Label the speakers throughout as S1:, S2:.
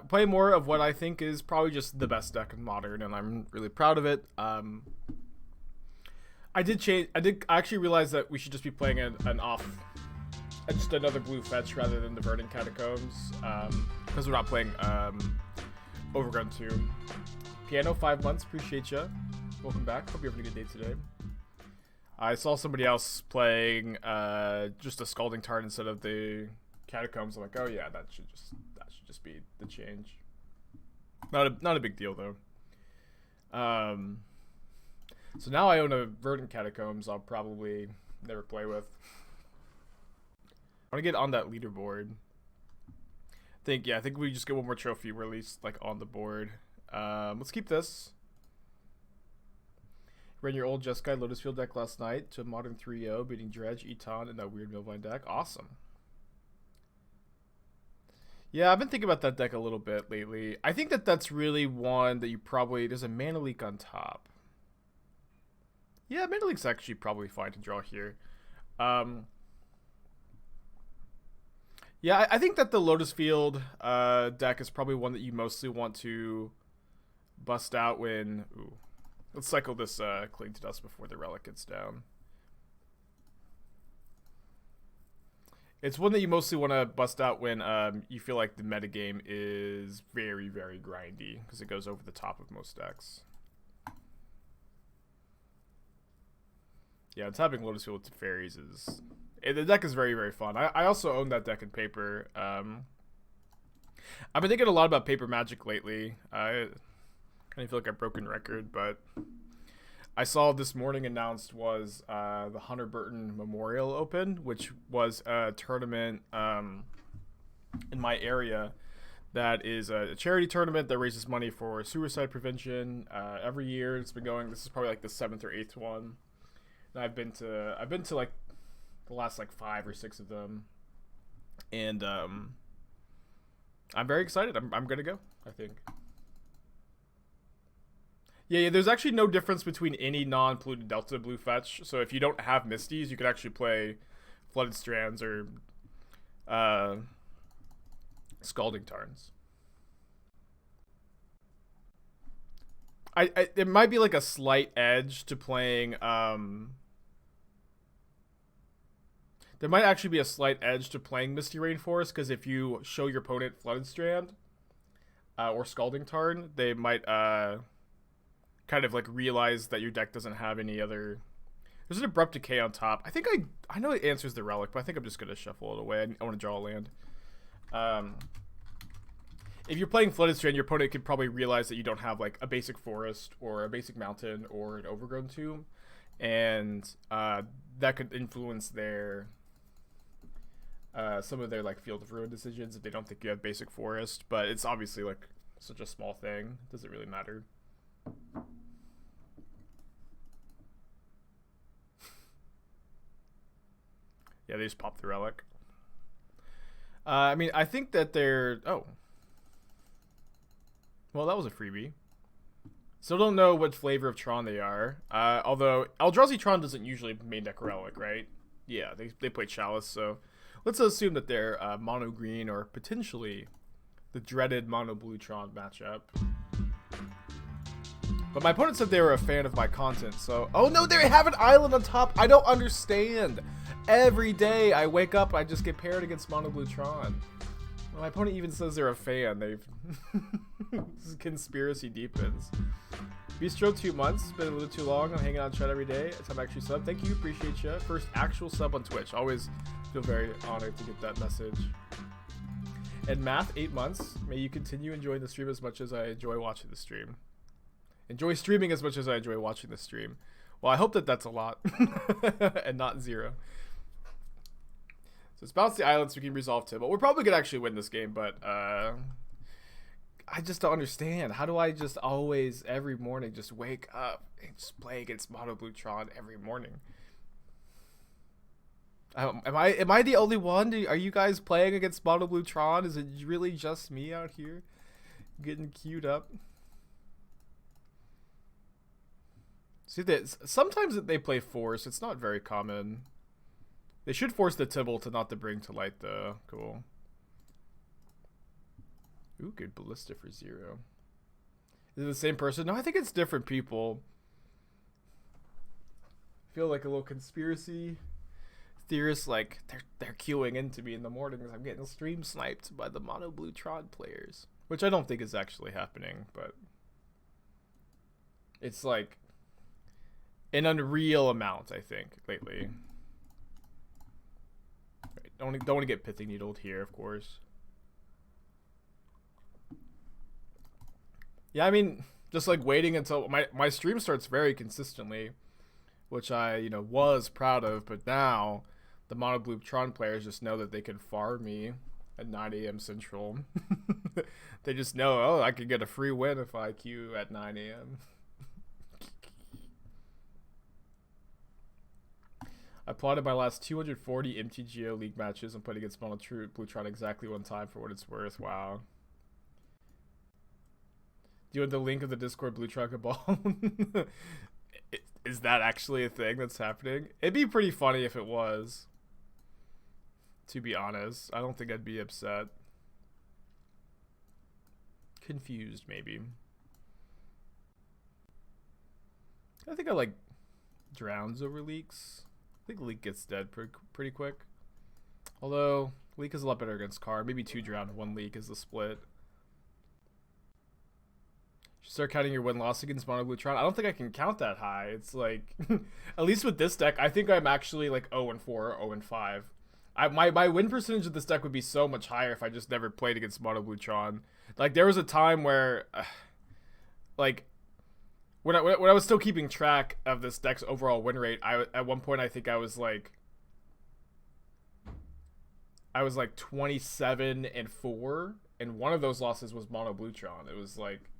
S1: Play more of what I think is probably just the best deck in Modern, and I'm really proud of it. I did change. I actually realized that we should just be playing an off, just another blue fetch rather than the Verdant Catacombs, because we're not playing Overgrown 2. Piano, 5 months. Appreciate ya. Welcome back. Hope you're having a good day today. I saw somebody else playing just a Scalding Tarn instead of the Catacombs. I'm like, oh yeah, that should just be the change. Not a big deal though. So now I own a Verdant Catacombs. I'll probably never play with. I want to get on that leaderboard. I think we just get one more trophy. We're at least like on the board. Let's keep this. Ran your old Jeskai Lotus Field deck last night to a Modern 3-0, beating Dredge, Eton, and that weird Millvine deck. Awesome. Yeah, I've been thinking about that deck a little bit lately. I think that's really one that you probably... There's a Mana Leak on top. Yeah, Mana Leak's actually probably fine to draw here. Yeah, I think that the Lotus Field deck is probably one that you mostly want to bust out when... Ooh. Let's cycle this Cling to Dust before the Relic gets down. It's one that you mostly want to bust out when you feel like the metagame is very, very grindy, because it goes over the top of most decks. Yeah, tapping Lotus Field with Fairies is... The deck is very, very fun. I also own that deck in paper. I've been thinking a lot about paper Magic lately. I feel like a broken record, but I saw this morning announced was the Hunter Burton Memorial Open, which was a tournament in my area that is a charity tournament that raises money for suicide prevention every year. It's been going. This is probably like the 7th or 8th one. And I've been to like the last like 5 or 6 of them, and I'm very excited. I'm gonna go, I think. Yeah, there's actually no difference between any non-Polluted Delta blue fetch. So if you don't have Misties, you could actually play Flooded Strands or Scalding Tarns. It might be like a slight edge to playing... There might actually be a slight edge to playing Misty Rainforest, because if you show your opponent Flooded Strand or Scalding Tarn, they might... kind of like realize that your deck doesn't have any other... There's an Abrupt Decay on top. I think I know it answers the Relic, but I think I'm just going to shuffle it away. I want to draw a land. If you're playing Flooded Strand, your opponent could probably realize that you don't have like a basic forest or a basic mountain or an overgrown tomb, and that could influence their some of their like Field of Ruin decisions if they don't think you have basic forest. But it's obviously like such a small thing. Does it really matter? Yeah, they just popped the Relic. I mean, I think that they're... Oh. Well, that was a freebie. Still don't know what flavor of Tron they are. Although, Eldrazi Tron doesn't usually main deck Relic, right? Yeah, they play Chalice, so... Let's assume that they're mono green or potentially the dreaded mono blue Tron matchup. But my opponent said they were a fan of my content, so... Oh no, they have an island on top! I don't understand! Every day I wake up, I just get paired against Mono Blue Tron. Well, my opponent even says they're a fan. They've... This conspiracy deepens. Bistro 2 months. Been a little too long. I'm hanging out in chat every day. I'm actually sub. Thank you. Appreciate you. First actual sub on Twitch. Always feel very honored to get that message. And Math, 8 months. May you continue enjoying the stream as much as I enjoy watching the stream. Enjoy streaming as much as I enjoy watching the stream. Well, I hope that that's a lot. And not 0. So let's bounce the island so we can resolve Tibalt. We're probably going to actually win this game, but I just don't understand. How do I just always, every morning, just wake up and just play against Mono Blue Tron every morning? Am I the only one? Are you guys playing against Mono Blue Tron? Is it really just me out here getting queued up? See, sometimes they play Force. It's not very common. They should force the Tibalt to not to bring to light, though. Cool. Ooh, good ballista for 0. Is it the same person? No, I think it's different people. I feel like a little conspiracy theorists, like they're queuing into me in the mornings. I'm getting stream sniped by the mono blue Tron players, which I don't think is actually happening, but it's like an unreal amount, I think, lately. Right, don't want to get pithing needled here, of course. Yeah, I mean, just like waiting until my stream starts very consistently, which I, you know, was proud of, but now the mono blue Tron players just know that they can farm me at 9 a.m. Central. They just know, oh, I could get a free win if I queue at 9 a.m. I plotted my last 240 MTGO League matches and played against mono blue Tron exactly one time for what it's worth. Wow. Do you want the link of the Discord Blue Tron Cabal? Is that actually a thing that's happening? It'd be pretty funny if it was. To be honest, I don't think I'd be upset. Confused, maybe. I think I like drowns over leaks. I think leak gets dead pretty quick. Although leak is a lot better against card. Maybe 2 drown, 1 leak is the split. Start counting your win-loss against mono blue Tron. I don't think I can count that high. It's like, at least with this deck, I think I'm actually like 0-4 or 0-5. My win percentage of this deck would be so much higher if I just never played against mono blue Tron. Like, there was a time where, like, when I was still keeping track of this deck's overall win rate, at one point I think I was like 27-4, and one of those losses was mono blue Tron. It was like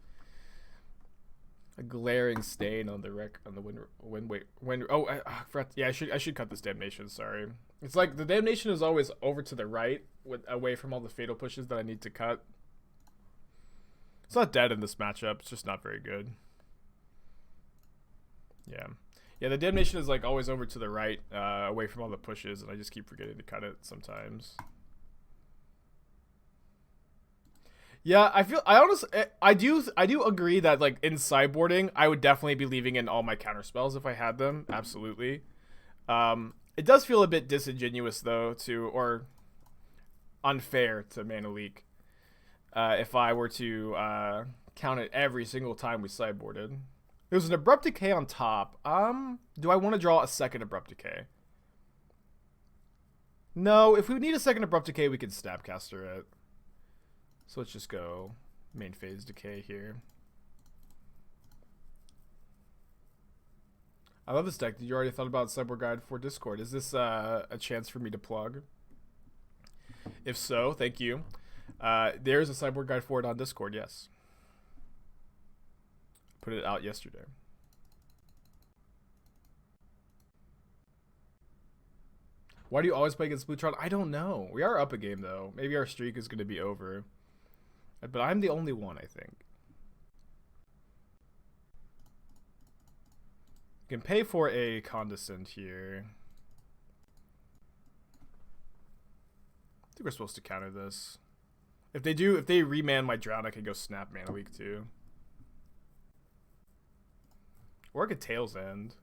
S1: a glaring stain on the win. Oh, I forgot. Yeah, I should cut this Damnation. Sorry. It's like the Damnation is always over to the right, away from all the fatal pushes that I need to cut. It's not dead in this matchup. It's just not very good. Yeah, the Damnation is like always over to the right, away from all the pushes, and I just keep forgetting to cut it sometimes. Yeah, I do agree that like in sideboarding, I would definitely be leaving in all my counter spells if I had them. Absolutely. It does feel a bit disingenuous though, or unfair to Mana Leak, if I were to count it every single time we sideboarded. There's an Abrupt Decay on top. Do I want to draw a second Abrupt Decay? No, if we need a second Abrupt Decay, we can Snapcaster it. So let's just go main phase Decay here. I love this deck. Did you already thought about Sideboard Guide for Discord? Is this a chance for me to plug? If so, thank you. There's a Sideboard Guide for it on Discord, yes. Put it out yesterday. Why do you always play against Blue Tron? I don't know. We are up a game, though. Maybe our streak is going to be over. But I'm the only one, I think. You can pay for a Condescend here. I think we're supposed to counter this. If they reman my Drown, I can go Snap Mana Leak too. Or I could Tail's End.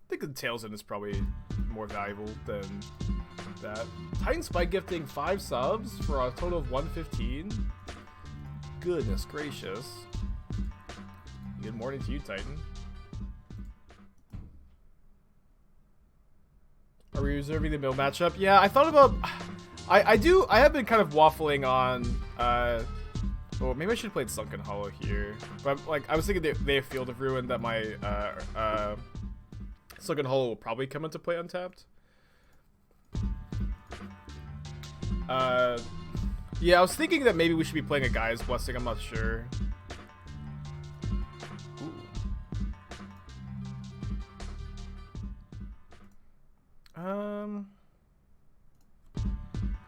S1: I think the Tail's End is probably more valuable than that. Titan Spike gifting 5 subs for a total of 115. Goodness gracious. Good morning to you, Titan. Are we reserving the mill matchup? Yeah, I thought about... I have been kind of waffling on... well, maybe I should have played Sunken Hollow here. But like, I was thinking they have Field of Ruin that my Sunken Hollow will probably come into play untapped. Yeah, I was thinking that maybe we should be playing a Gaia's Blessing. I'm not sure.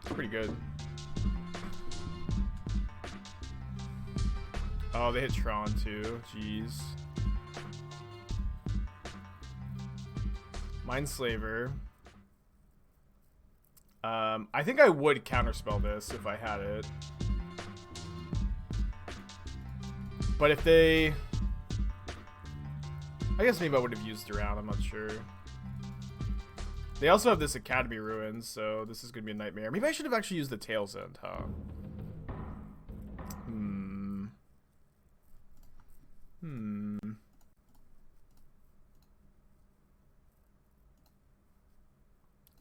S1: Pretty good. Oh, they hit Tron too. Jeez. Mindslaver. I think I would counterspell this if I had it. But if they... I guess maybe I would have used Drowned, I'm not sure. They also have this Academy Ruins, so this is going to be a nightmare. Maybe I should have actually used the Tail's End, huh?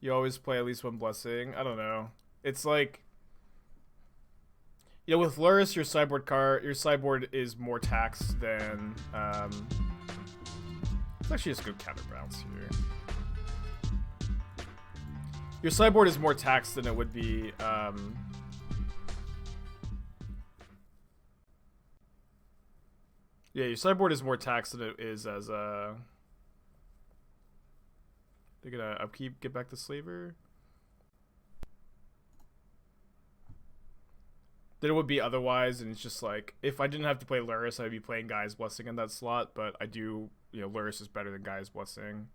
S1: You always play at least one blessing. I don't know. It's like, you know, with Lurrus, your sideboard is more taxed than. Let's actually just go counterbalance here. Your sideboard is more taxed than it would be. Yeah, your sideboard is more taxed than it is as they're gonna upkeep, get back the Slaver. Than it would be otherwise, and it's just like, if I didn't have to play Lurrus, I'd be playing Gaia's Blessing in that slot, but I do, you know, Lurrus is better than Gaia's Blessing.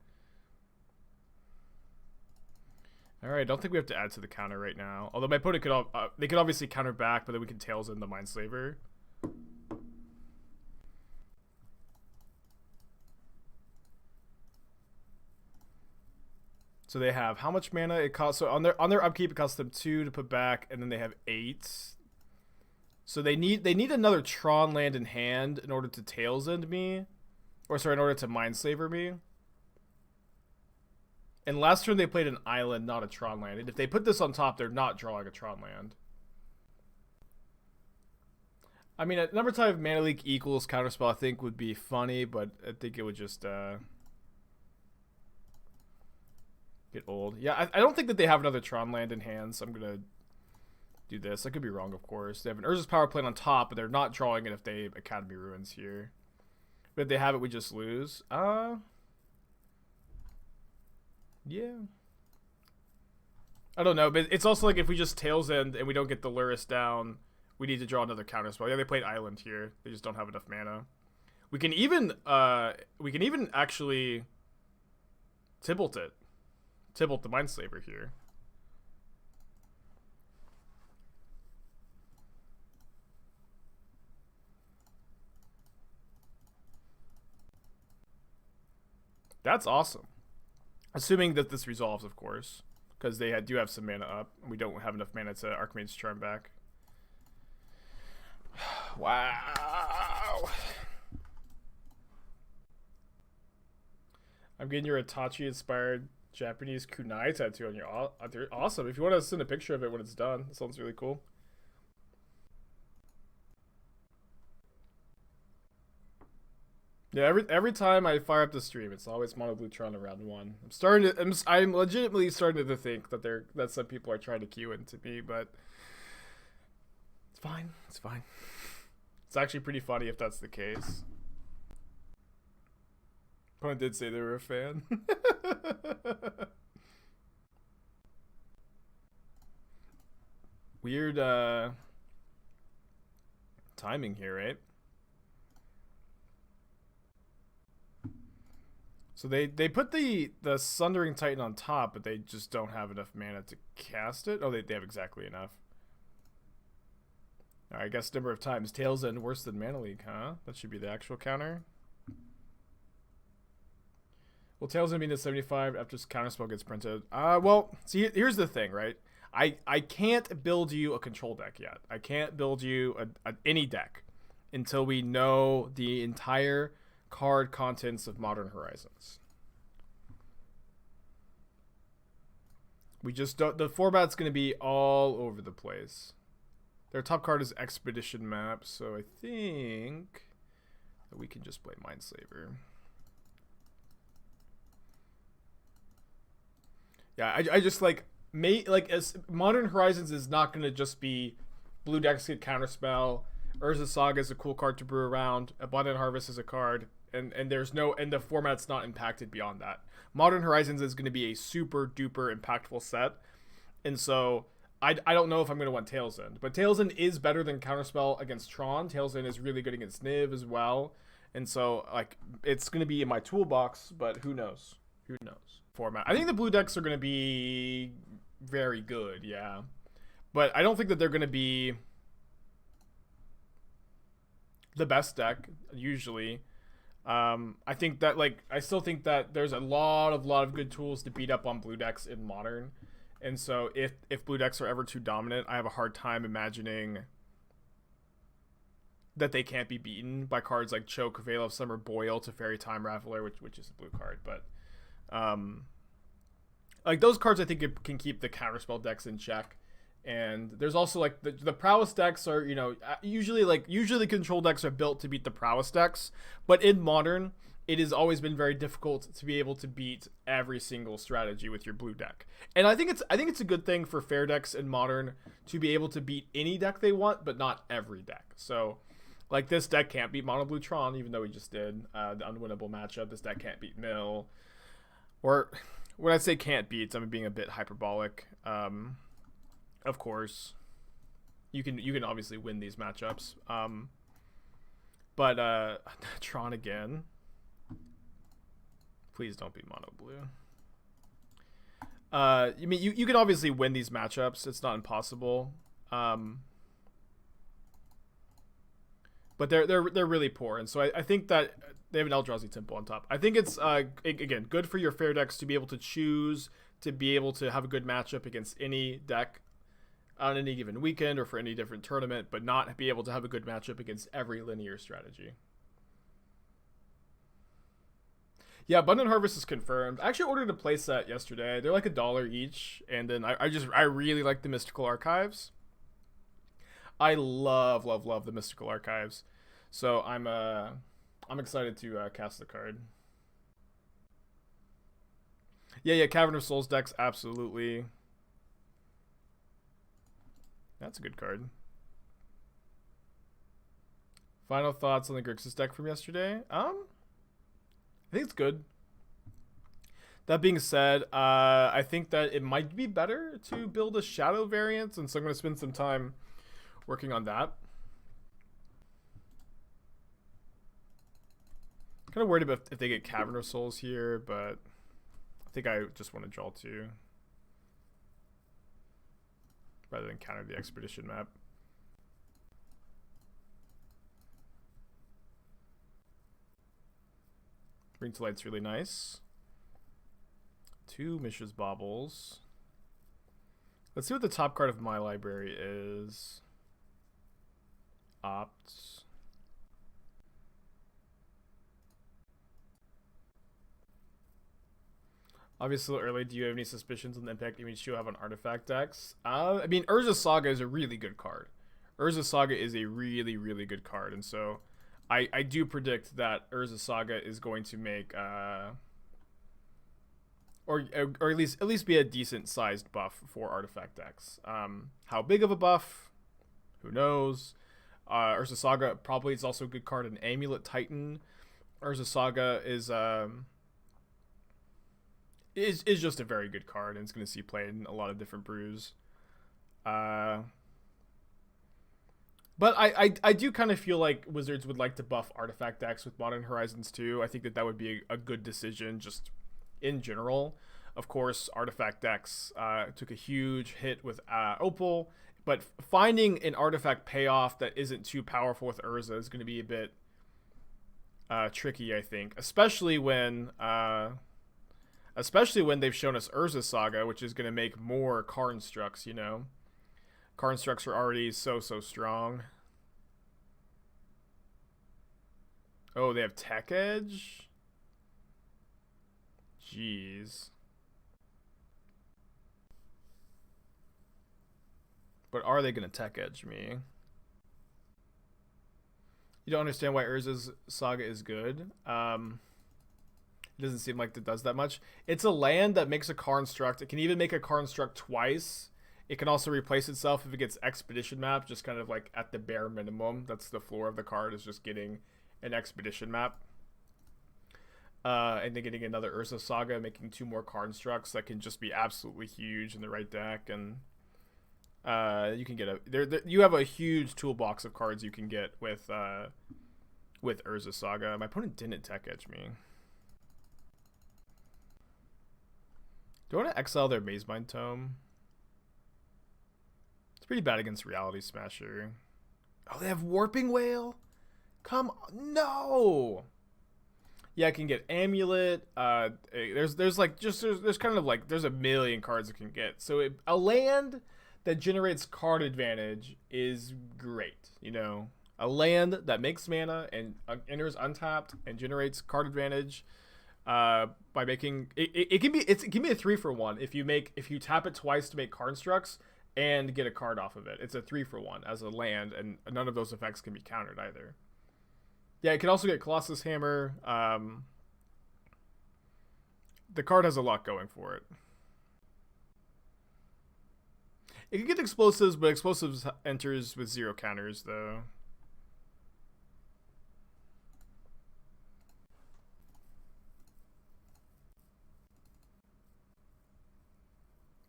S1: Alright, I don't think we have to add to the counter right now. Although my opponent could, they could obviously counter back, but then we can Tails in the Mindslaver. So they have how much mana it costs. So on their upkeep, it costs them 2 to put back, and then they have 8. So they need another Tron land in hand in order to Tails End me, or sorry, in order to Mindslaver me. And last turn they played an island, not a Tron land. And if they put this on top, they're not drawing a Tron land. I mean, at number 5 mana leak equals counterspell, I think would be funny, but I think it would just get old. Yeah, I don't think that they have another Tron land in hand, so I'm gonna do this. I could be wrong, of course. They have an Urza's Power Plant on top, but they're not drawing it if they Academy Ruins here. But if they have it, we just lose. Yeah. I don't know, but it's also like if we just Tails End and we don't get the Lurrus down, we need to draw another counterspell. Yeah, they played Island here. They just don't have enough mana. We can even actually Tibalt it. Tibalt the Mindslaver here. That's awesome. Assuming that this resolves, of course. Because they do have some mana up. And we don't have enough mana to Archmage Charm back. Wow. I'm getting your Itachi-inspired Japanese kunai tattoo on your... Awesome. If you want to send a picture of it when it's done. That sounds really cool. Yeah, every time I fire up the stream, it's always Mono Blue Tron in round 1. I'm legitimately starting to think that some people are trying to queue into me, but it's fine. It's fine. It's actually pretty funny if that's the case. Opponent did say they were a fan. Weird timing here, right? So they put the Sundering Titan on top, but they just don't have enough mana to cast it. Oh, they have exactly enough. Alright, I guess number of times. Tails End worse than Mana Leak, huh? That should be the actual counter. Well, Tails End being at 75 after counterspell gets printed. Well, see, here's the thing, right? I can't build you a control deck yet. I can't build you any deck until we know the entire card contents of Modern Horizons. We just don't... The format's going to be all over the place. Their top card is Expedition Map, so I think that we can just play Mindslaver. Yeah, I just like... as Modern Horizons is not going to just be blue decks get counterspell. Urza Saga is a cool card to brew around. Abundant Harvest is a card. And there's no, and the format's not impacted beyond that. Modern Horizons is going to be a super duper impactful set, and so I don't know if I'm going to want Tails End, but Tails End is better than Counterspell against Tron. Tails End is really good against Niv as well, and so like it's going to be in my toolbox, but who knows? Who knows? Format. I think the blue decks are going to be very good, yeah, but I don't think that they're going to be the best deck usually. I think that I still think that there's a lot of good tools to beat up on blue decks in Modern, and so if blue decks are ever too dominant, I have a hard time imagining that they can't be beaten by cards like Choke, Veil of Summer, Boil, Teferi, Time Raveler, which is a blue card, but like those cards I think it can keep the counterspell decks in check. And there's also like the prowess decks are, usually control decks are built to beat the prowess decks, but in Modern it has always been very difficult to be able to beat every single strategy with your blue deck. And I think it's a good thing for fair decks in Modern to be able to beat any deck they want, but not every deck. So like this deck can't beat Mono Blue Tron, even though we just did the unwinnable matchup. This deck can't beat Mill, or when I say can't beat, I'm being a bit hyperbolic. Of course, you can obviously win these matchups. But Tron again. Please don't be Mono Blue. I mean, you can obviously win these matchups. It's not impossible. But they're really poor, and so I think that they have an Eldrazi Temple on top. I think it's again good for your fair decks to be able to choose to be able to have a good matchup against any deck on any given weekend or for any different tournament, but not be able to have a good matchup against every linear strategy. Yeah, Abundant Harvest is confirmed. I actually ordered a playset yesterday. They're like $1 each, and then I really like the Mystical Archives. I love the Mystical Archives, so I'm excited to cast the card. Yeah, Cavern of Souls decks, absolutely. That's a good card. Final thoughts on the Grixis deck from yesterday? I think it's good. That being said, I think that it might be better to build a Shadow variant, and so I'm going to spend some time working on that. Kind of worried about if they get Cavern of Souls here, but I think I just want to draw 2. Rather than counter the Expedition map. Bring to Light's really nice. 2 Mishra's Baubles. Let's see what the top card of my library is. Opt. Obviously, early. Do you have any suspicions on the impact image you have on artifact decks? I mean, Urza's Saga is a really good card. Urza's Saga is a really, really good card, and so I do predict that Urza's Saga is going to make or at least be a decent sized buff for artifact decks. How big of a buff? Who knows? Urza's Saga probably is also a good card in Amulet Titan. Urza's Saga is just a very good card, and it's going to see play in a lot of different brews. But I do kind of feel like Wizards would like to buff artifact decks with Modern Horizons 2. I think that would be a good decision just in general. Of course, artifact decks took a huge hit with Opal, but finding an artifact payoff that isn't too powerful with Urza is going to be a bit tricky, I think, especially when they've shown us Urza's Saga, which is going to make more Karnstructs, Karnstructs are already so strong. Oh, they have Tech Edge? Jeez. But are they going to Tech Edge me? You don't understand why Urza's Saga is good? It doesn't seem like it does that much. It's a land that makes a Karnstruct. It can even make a Karnstruct twice. It can also replace itself if it gets Expedition Map, just kind of like at the bare minimum. That's the floor of the card, is just getting an Expedition Map. And then getting another Urza Saga, making 2 more Karnstructs that can just be absolutely huge in the right deck. And you can get you have a huge toolbox of cards you can get with Urza Saga. My opponent didn't Tech Edge me. Do I want to exile their Mazemind Tome? It's pretty bad against Reality Smasher. Oh, they have Warping Whale? Come on, no. Yeah, I can get Amulet. There's like there's kind of like there's a million cards it can get. So a land that generates card advantage is great. You know, a land that makes mana and enters untapped and generates card advantage. By making it can be a 3-for-1 if you tap it twice to make constructs and get a card off of it. It's a 3-for-1 as a land, and none of those effects can be countered either. Yeah, it can also get Colossus Hammer. The card has a lot going for it. It can get explosives, but explosives enters with 0 counters though.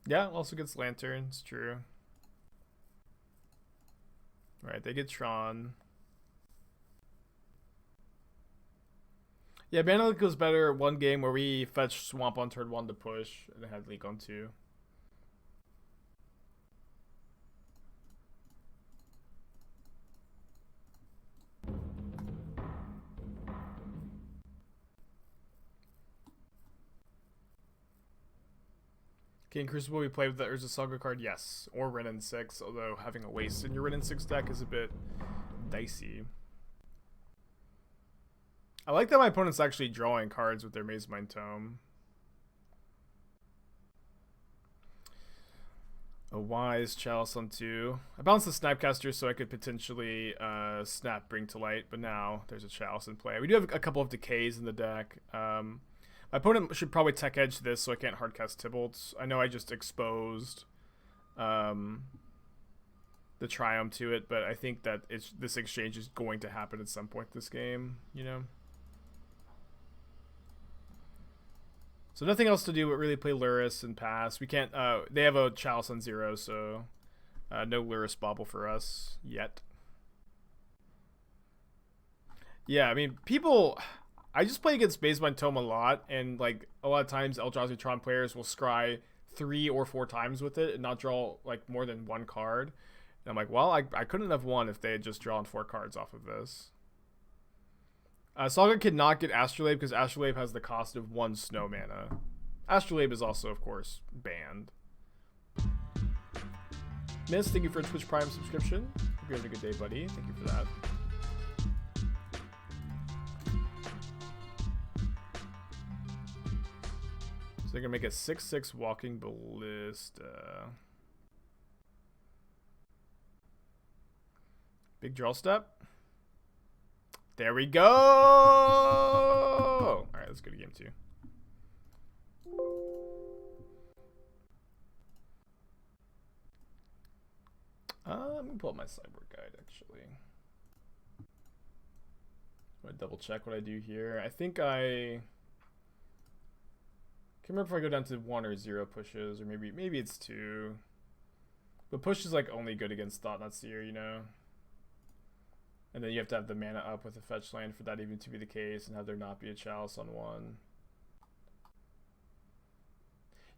S1: Yeah, also gets Lanterns, true. Right, they get Tron. Yeah, Mana Leak goes better one game where we fetch Swamp on turn 1 to push and had Leak on 2. In Crucible, we play with the Urza Saga card, yes. Or Renin 6, although having a waste in your Renin 6 deck is a bit dicey. I like that my opponent's actually drawing cards with their Mazemind Tome. A Wise Chalice on 2. I balanced the Snapcaster so I could potentially snap Bring to Light, but now there's a Chalice in play. We do have a couple of Decays in the deck. My opponent should probably tech edge this so I can't hardcast Tibalt. I know I just exposed the Triome to it, but I think that this exchange is going to happen at some point this game, you know? So nothing else to do but really play Lurrus and pass. We can't, they have a Chalice on 0, so no Lurrus Bauble for us yet. Yeah, I mean, I just play against Mazemind Tome a lot, and like a lot of times Eldrazi Tron players will scry 3 or 4 times with it and not draw like more than 1 card. And I'm like, well, I couldn't have won if they had just drawn 4 cards off of this. Saga cannot get Astrolabe because Astrolabe has the cost of 1 snow mana. Astrolabe is also, of course, banned. Miss, thank you for a Twitch Prime subscription. Hope you have a good day, buddy. Thank you for that. So they're going to make a 6/6 Walking Ballista. Big draw step. There we go! Alright, let's go to game 2. I'm gonna pull up my Sideboard guide actually. I'm gonna double check what I do here. I think I can't remember if I go down to 1 or 0 pushes, or maybe it's 2. But push is like only good against Thought-Knot Seer, you know? And then you have to have the mana up with a fetch land for that even to be the case, and have there not be a Chalice on 1.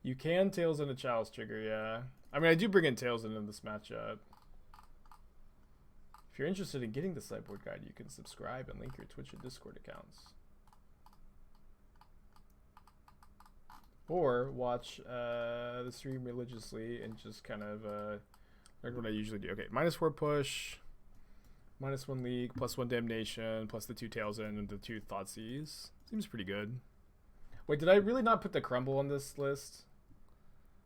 S1: You can Tails in a Chalice trigger, yeah. I mean, I do bring in Tails in this matchup. If you're interested in getting the Sideboard guide, you can subscribe and link your Twitch and Discord accounts. Or watch the stream religiously and just kind of learn what I usually do. Okay, -4 push. -1 League, +1 Damnation, plus the 2 Tails in and the 2 Thoughtseize. Seems pretty good. Wait, did I really not put the Crumble on this list?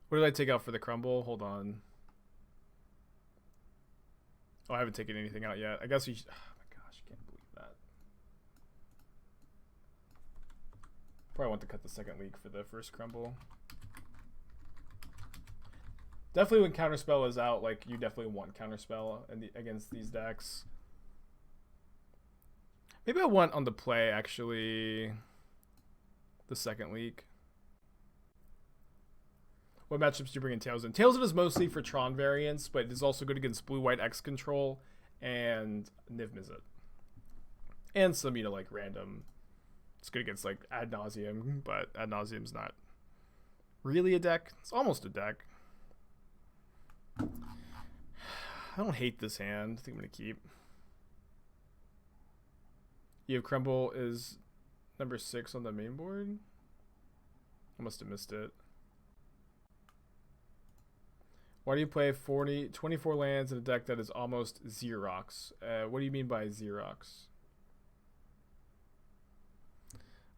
S1: What did I take out for the Crumble? Hold on. Oh, I haven't taken anything out yet. I guess we should... Oh my gosh, I can't believe that. Probably want to cut the second League for the first Crumble. Definitely when Counterspell is out, like, you definitely want Counterspell against these decks. Maybe I want on the play, actually, the second League. What matchups do you bring in Tails in? Tails in is mostly for Tron variants, but it's also good against Blue-White X Control and Niv Mizzet. And some, you know, like, random... It's good against, like, Ad Nauseam, but Ad Nauseam's not really a deck. It's almost a deck. I don't hate this hand. I think I'm going to keep. You have Crumble is number 6 on the main board? I must have missed it. Why do you play 24 lands in a deck that is almost Xerox? What do you mean by Xerox?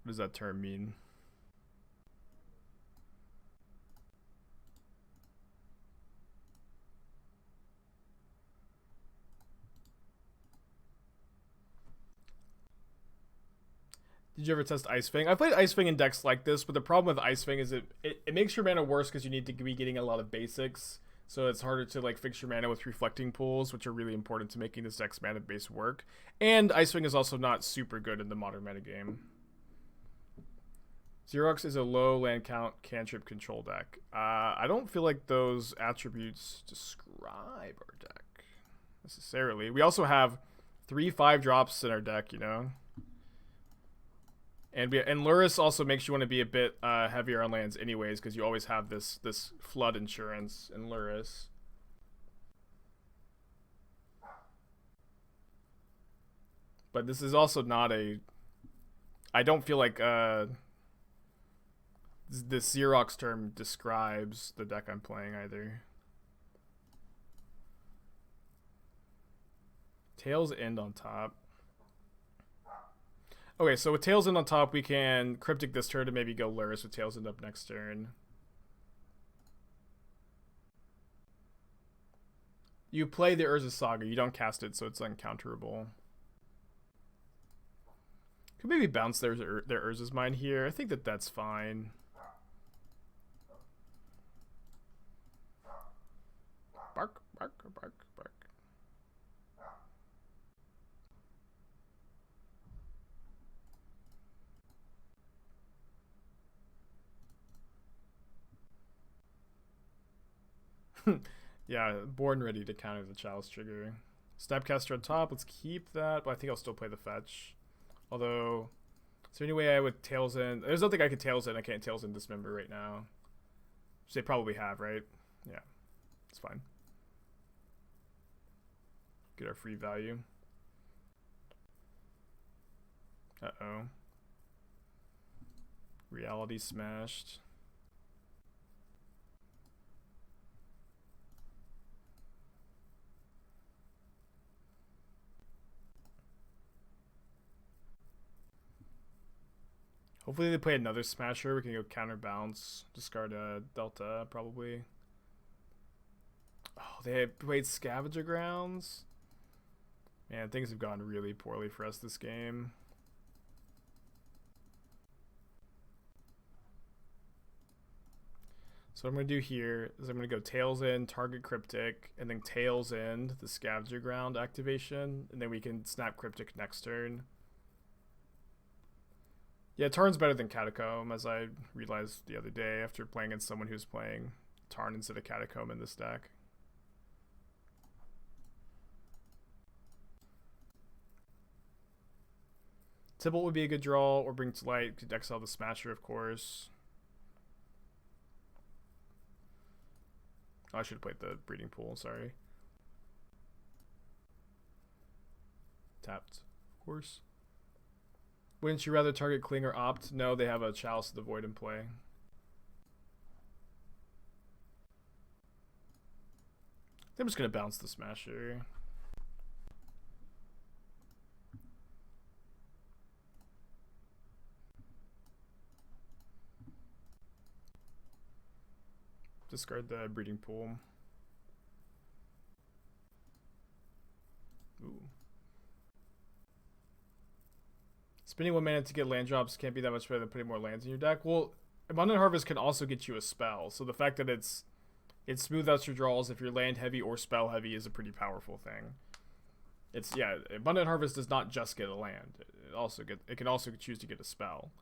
S1: What does that term mean? Did you ever test Ice Fang? I played Ice Fang in decks like this, but the problem with Ice Fang is it makes your mana worse because you need to be getting a lot of basics. So it's harder to like fix your mana with reflecting pools, which are really important to making this deck's mana base work. And Ice Fang is also not super good in the modern metagame. Xerox is a low land count cantrip control deck. I don't feel like those attributes describe our deck necessarily. We also have 3 5-drops in our deck, you know. And Lurrus also makes you want to be a bit heavier on lands anyways, because you always have this flood insurance in Lurrus. But this is also not a... I don't feel like this Xerox term describes the deck I'm playing either. Tails End on top. Okay, so with Tails End on top, we can Cryptic this turn to maybe go Lurrus with Tails End up next turn. You play the Urza Saga. You don't cast it, so it's uncounterable. Could maybe bounce their Urza's Mine here. I think that's fine. Bark, bark, bark, bark. Yeah, born ready to counter the Chalice trigger. Snapcaster on top, let's keep that, but I think I'll still play the fetch. Although, is there any way I would Tails End? There's nothing I could Tails End. I can't Tails End Dismember right now. Which they probably have, right? Yeah, it's fine. Get our free value. Uh-oh. Reality smashed. Hopefully they play another Smasher. We can go counterbounce. Discard a Delta, probably. Oh, they played Scavenger Grounds. Man, things have gone really poorly for us this game. So what I'm going to do here is I'm going to go Tails End, target Cryptic, and then Tails End, the Scavenger Ground activation, and then we can snap Cryptic next turn. Yeah, Tarn's better than Catacomb, as I realized the other day after playing against someone who's playing Tarn instead of Catacomb in this deck. Tibalt would be a good draw, or Bring to Light, could exile the Smasher, of course. Oh, I should have played the Breeding Pool, sorry. Tapped, of course. Wouldn't you rather target Cling or Opt? No, they have a Chalice of the Void in play. I'm just going to bounce the Smasher. Discard the Breeding Pool. Ooh. Spending 1 mana to get land drops can't be that much better than putting more lands in your deck. Well, Abundant Harvest can also get you a spell, so the fact that it smooths out your draws if you're land heavy or spell heavy is a pretty powerful thing. It's, yeah, Abundant Harvest does not just get a land. It can also choose to get a spell,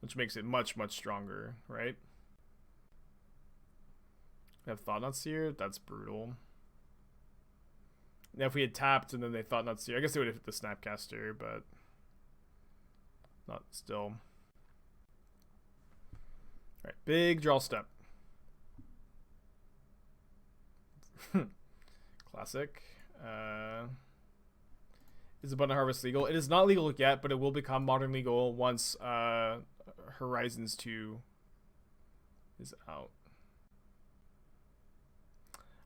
S1: which makes it much, much stronger, right? We have Thought-Knot Seer. That's brutal. Now, if we had tapped and then they Thought-Knot Seer, I guess they would have hit the Snapcaster, but not still. Alright, big draw step. Classic. Is Abundant Harvest legal? It is not legal yet, but it will become modern legal once Horizons 2 is out.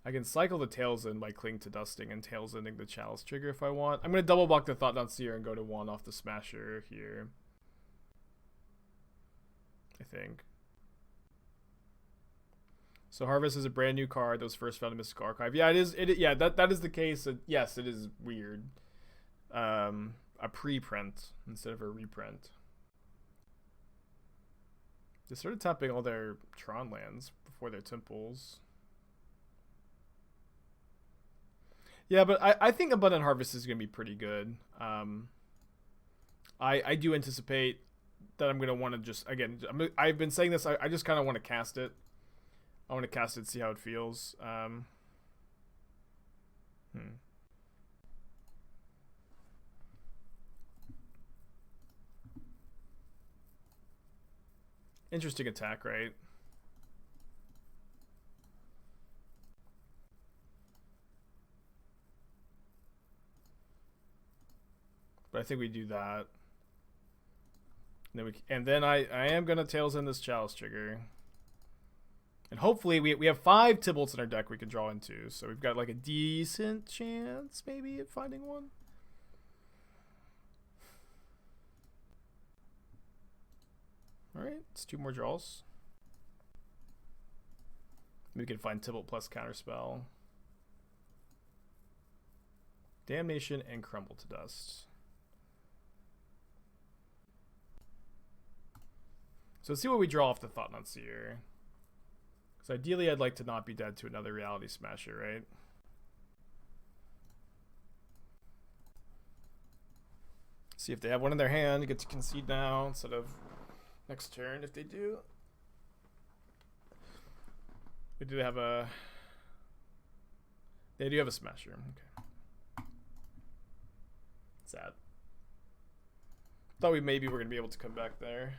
S1: I can cycle the Tails End by Cling to Dusting and Tails Ending the Chalice trigger if I want. I'm going to double block the Thoughtseer and go to 1 off the Smasher here. I think. So Harvest is a brand new card that was first found in Mystical Archive. Yeah, it is. Yeah, that is the case. Yes, it is weird. A preprint instead of a reprint. They started tapping all their Tron lands before their temples. Yeah, but I think Abundant Harvest is going to be pretty good. I do anticipate that I'm going to want to just, again, I've been saying this, I just kind of want to cast it. I want to cast it, see how it feels. Interesting attack, right? But I think we do that. And then I am gonna Tails End this Chalice trigger. And hopefully we have 5 Tibalts in our deck we can draw into. So we've got like a decent chance maybe at finding one. Alright, it's 2 more draws. We can find Tibalt plus Counterspell. Damnation and Crumble to Dust. So let's see what we draw off the Thoughtseer. Because ideally I'd like to not be dead to another Reality Smasher, right? See if they have one in their hand. You get to concede now instead of next turn if they do. We do have a... They do have a Smasher. Okay. Sad. Thought we maybe were going to be able to come back there.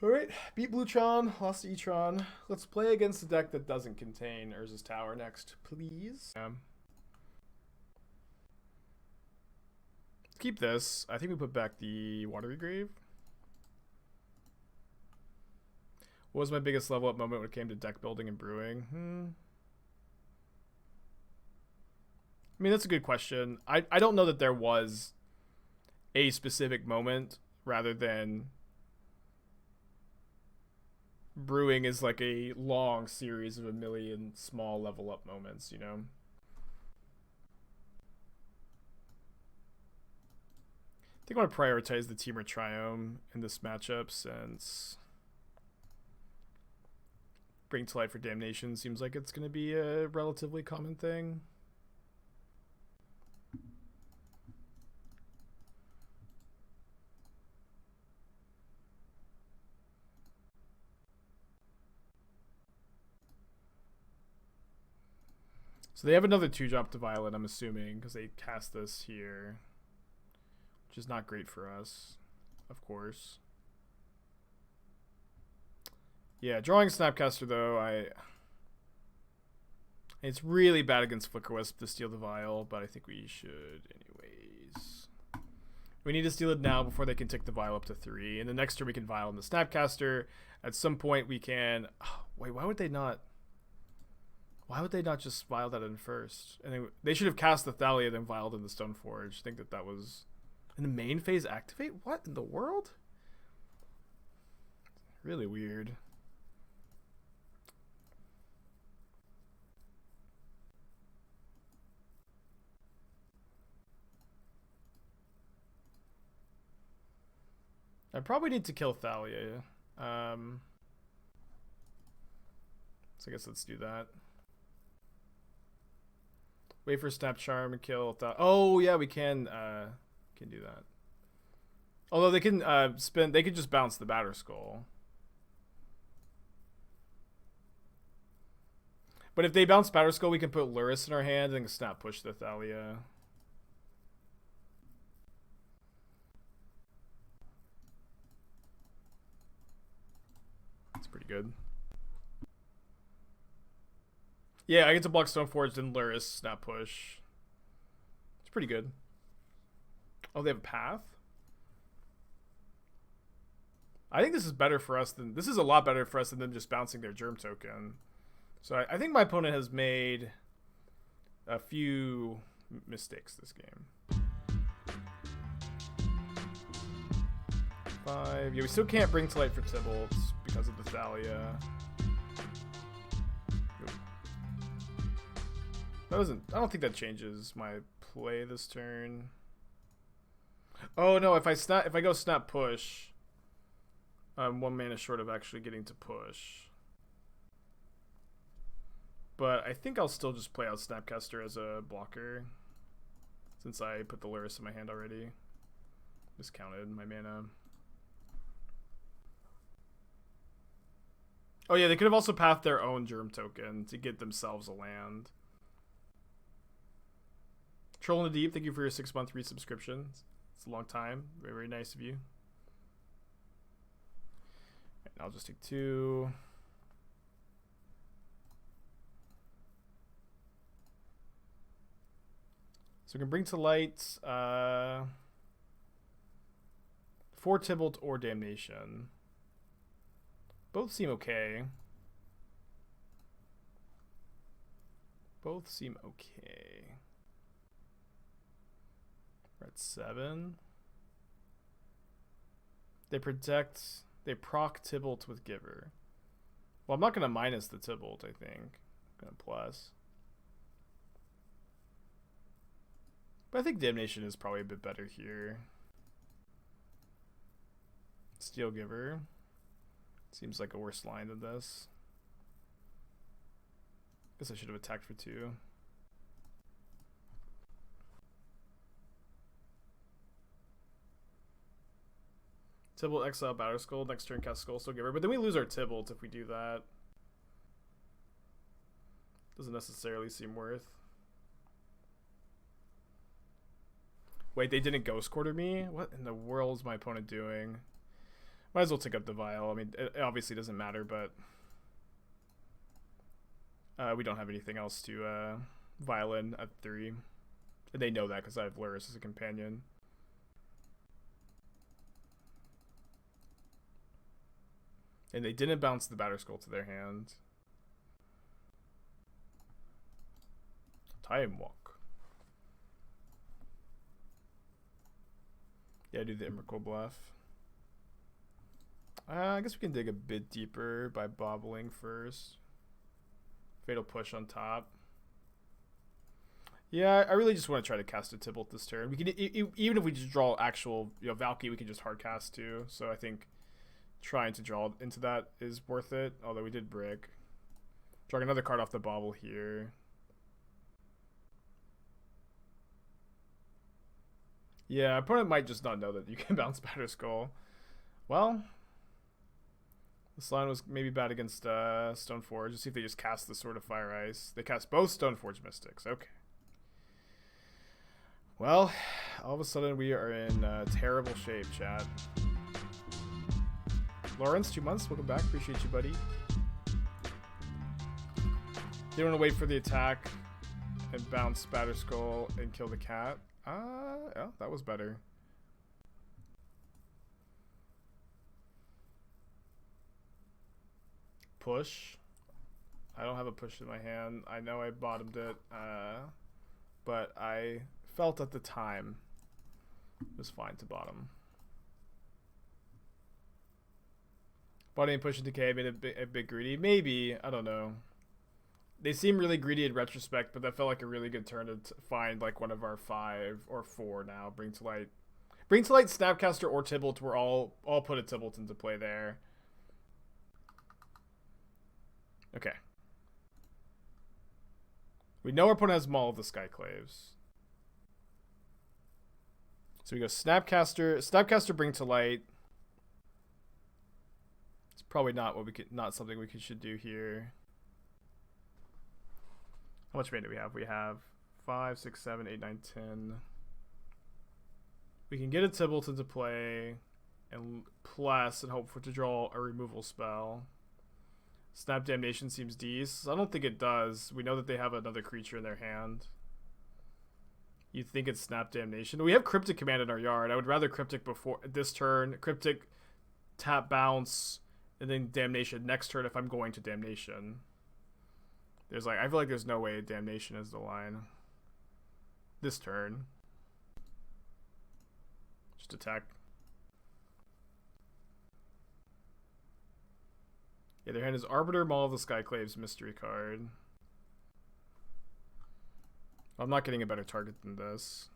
S1: Alright, beat Bluetron, lost to E-Tron. Let's play against a deck that doesn't contain Urza's Tower next, please. Keep this. I think we put back the Watery Grave. What was my biggest level up moment when it came to deck building and brewing? I mean, that's a good question. I don't know that there was a specific moment rather than brewing is like a long series of a million small level up moments, you know? I think I want to prioritize the Temur Triome in this matchup since Bring to Light for Damnation seems like it's going to be a relatively common thing. So they have another 2-drop to Violet, I'm assuming, because they cast this here. Which is not great for us, of course. Yeah, drawing Snapcaster, though, it's really bad against Flickerwisp to steal the Vial, but I think we should anyways. We need to steal it now before they can take the Vial up to 3. And the next turn we can Vial in the Snapcaster. At some point we can... Oh, wait, why would they not... Why would they not just Vial that in first? And they should have cast the Thalia, then Vialed in the Stoneforge. I think that was... In the main phase activate? What in the world? Really weird. I probably need to kill Thalia. So I guess let's do that. Wait for Snap Charm and kill Thalia. Oh yeah, we can do that. Although they can spin, they could just bounce the Batter Skull. But if they bounce Batter Skull, we can put Lurrus in our hand and snap push the Thalia. That's pretty good. Yeah, I get to block Stoneforge and Lurrus snap push. pretty good. Oh, they have a path? I think this is better for us than... This is a lot better for us than them just bouncing their germ token. So I think my opponent has made a few mistakes this game. 5. Yeah, we still can't bring to light for Tibalt because of the Thalia. That doesn't... I don't think that changes my play this turn. Oh no, if I go snap push, I'm 1 mana short of actually getting to push. But I think I'll still just play out Snapcaster as a blocker, since I put the Lurrus in my hand already. Discounted my mana. Oh yeah, they could have also pathed their own germ token to get themselves a land. Troll in the Deep, thank you for your 6-month resubscription. It's a long time. Very, very nice of you. And I'll just take 2. So we can bring to light 4 Tibalt or Damnation. Both seem okay. Both seem okay. We're at 7. They protect. They proc Tibalt with Giver. Well, I'm not going to minus the Tibalt, I think. I'm going to plus. But I think Damnation is probably a bit better here. Steel Giver. Seems like a worse line than this. Guess I should have attacked for 2. Tibalt exile Batterskull. Next turn cast Skullstone Giver. But then we lose our Tibalt if we do that. Doesn't necessarily seem worth. Wait, they didn't Ghost Quarter me? What in the world is my opponent doing? Might as well take up the Vial. I mean, it obviously doesn't matter, but we don't have anything else to Vial in at 3. And they know that because I have Lurrus as a companion. And they didn't bounce the Batterskull to their hand. Time Walk. Yeah, do the Emrakul Bluff. I guess we can dig a bit deeper by bobbling first. Fatal Push on top. Yeah, I really just want to try to cast a Tibalt this turn. We can even if we just draw actual, Valki, we can just hard cast too. So I think trying to draw into that is worth it. Although we did brick. Drawing another card off the Bauble here. Yeah, opponent might just not know that you can bounce Batterskull. Well, this line was maybe bad against Stoneforge. Let's see if they just cast the Sword of Fire Ice. They cast both Stoneforge Mystics. Okay. Well, all of a sudden we are in terrible shape, chat. Lawrence, 2 months. Welcome back. Appreciate you, buddy. They want to wait for the attack and bounce Batterskull and kill the cat. Yeah, that was better. Push. I don't have a push in my hand. I know I bottomed it, but I felt at the time it was fine to bottom. Bottoming push and decay made a bit greedy. Maybe, I don't know. They seem really greedy in retrospect, but that felt like a really good turn to find like one of our 5 or 4 now. Bring to Light, Snapcaster, or Tibalt. We're all put a Tibalt into play there. Okay. We know our opponent has Maul of the Skyclaves. So we go Snapcaster, Bring to Light. It's probably not something we should do here. How much mana do we have? We have 5, 6, 7, 8, 9, 10. We can get a Tibalt into play and plus and hope to draw a removal spell. Snap Damnation seems decent. I don't think it does. We know that they have another creature in their hand. You think it's Snap Damnation? We have Cryptic Command in our yard. I would rather Cryptic before this turn. Cryptic, tap, bounce, and then Damnation next turn if I'm going to Damnation. There's like, I feel like there's no way Damnation is the line. This turn. Just attack. Yeah, their hand is Arbiter, Maul of the Skyclaves, Mystery card. I'm not getting a better target than this.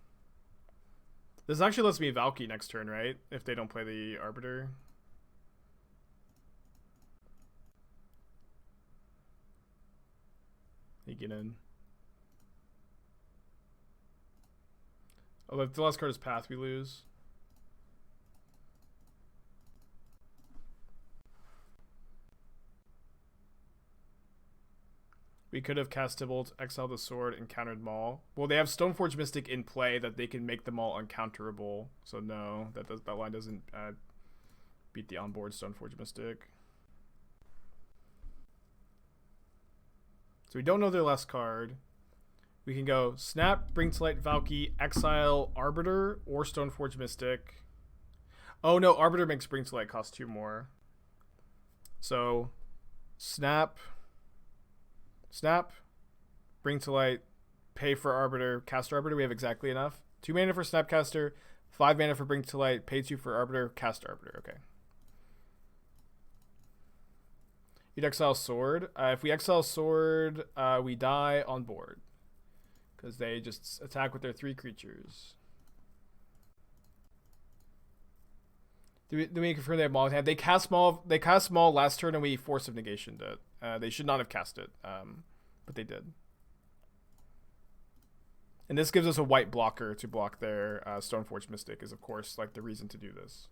S1: This actually lets me Valki next turn, right? If they don't play the Arbiter. You get in. Oh, if the last card is Path, we lose. We could have cast Tibalt, exiled the sword, and countered Maul. Well, they have Stoneforge Mystic in play that they can make the Maul uncounterable. So no, that line doesn't beat the onboard Stoneforge Mystic. So we don't know their last card. We can go Snap, Bring to Light, Valki, Exile, Arbiter, or Stoneforge Mystic. Oh no, Arbiter makes Bring to Light cost 2 more. So Snap, Bring to Light, pay for Arbiter, cast Arbiter. We have exactly enough. 2 mana for Snapcaster, 5 mana for Bring to Light, pay 2 for Arbiter, cast Arbiter. Okay. You'd exile Sword. If we exile Sword, we die on board. Because they just attack with their 3 creatures. Do we confirm they have Maul in hand? They cast Maul last turn and we Force of Negation it. They should not have cast it, but they did. And this gives us a white blocker to block their Stoneforge Mystic is, of course, like the reason to do this.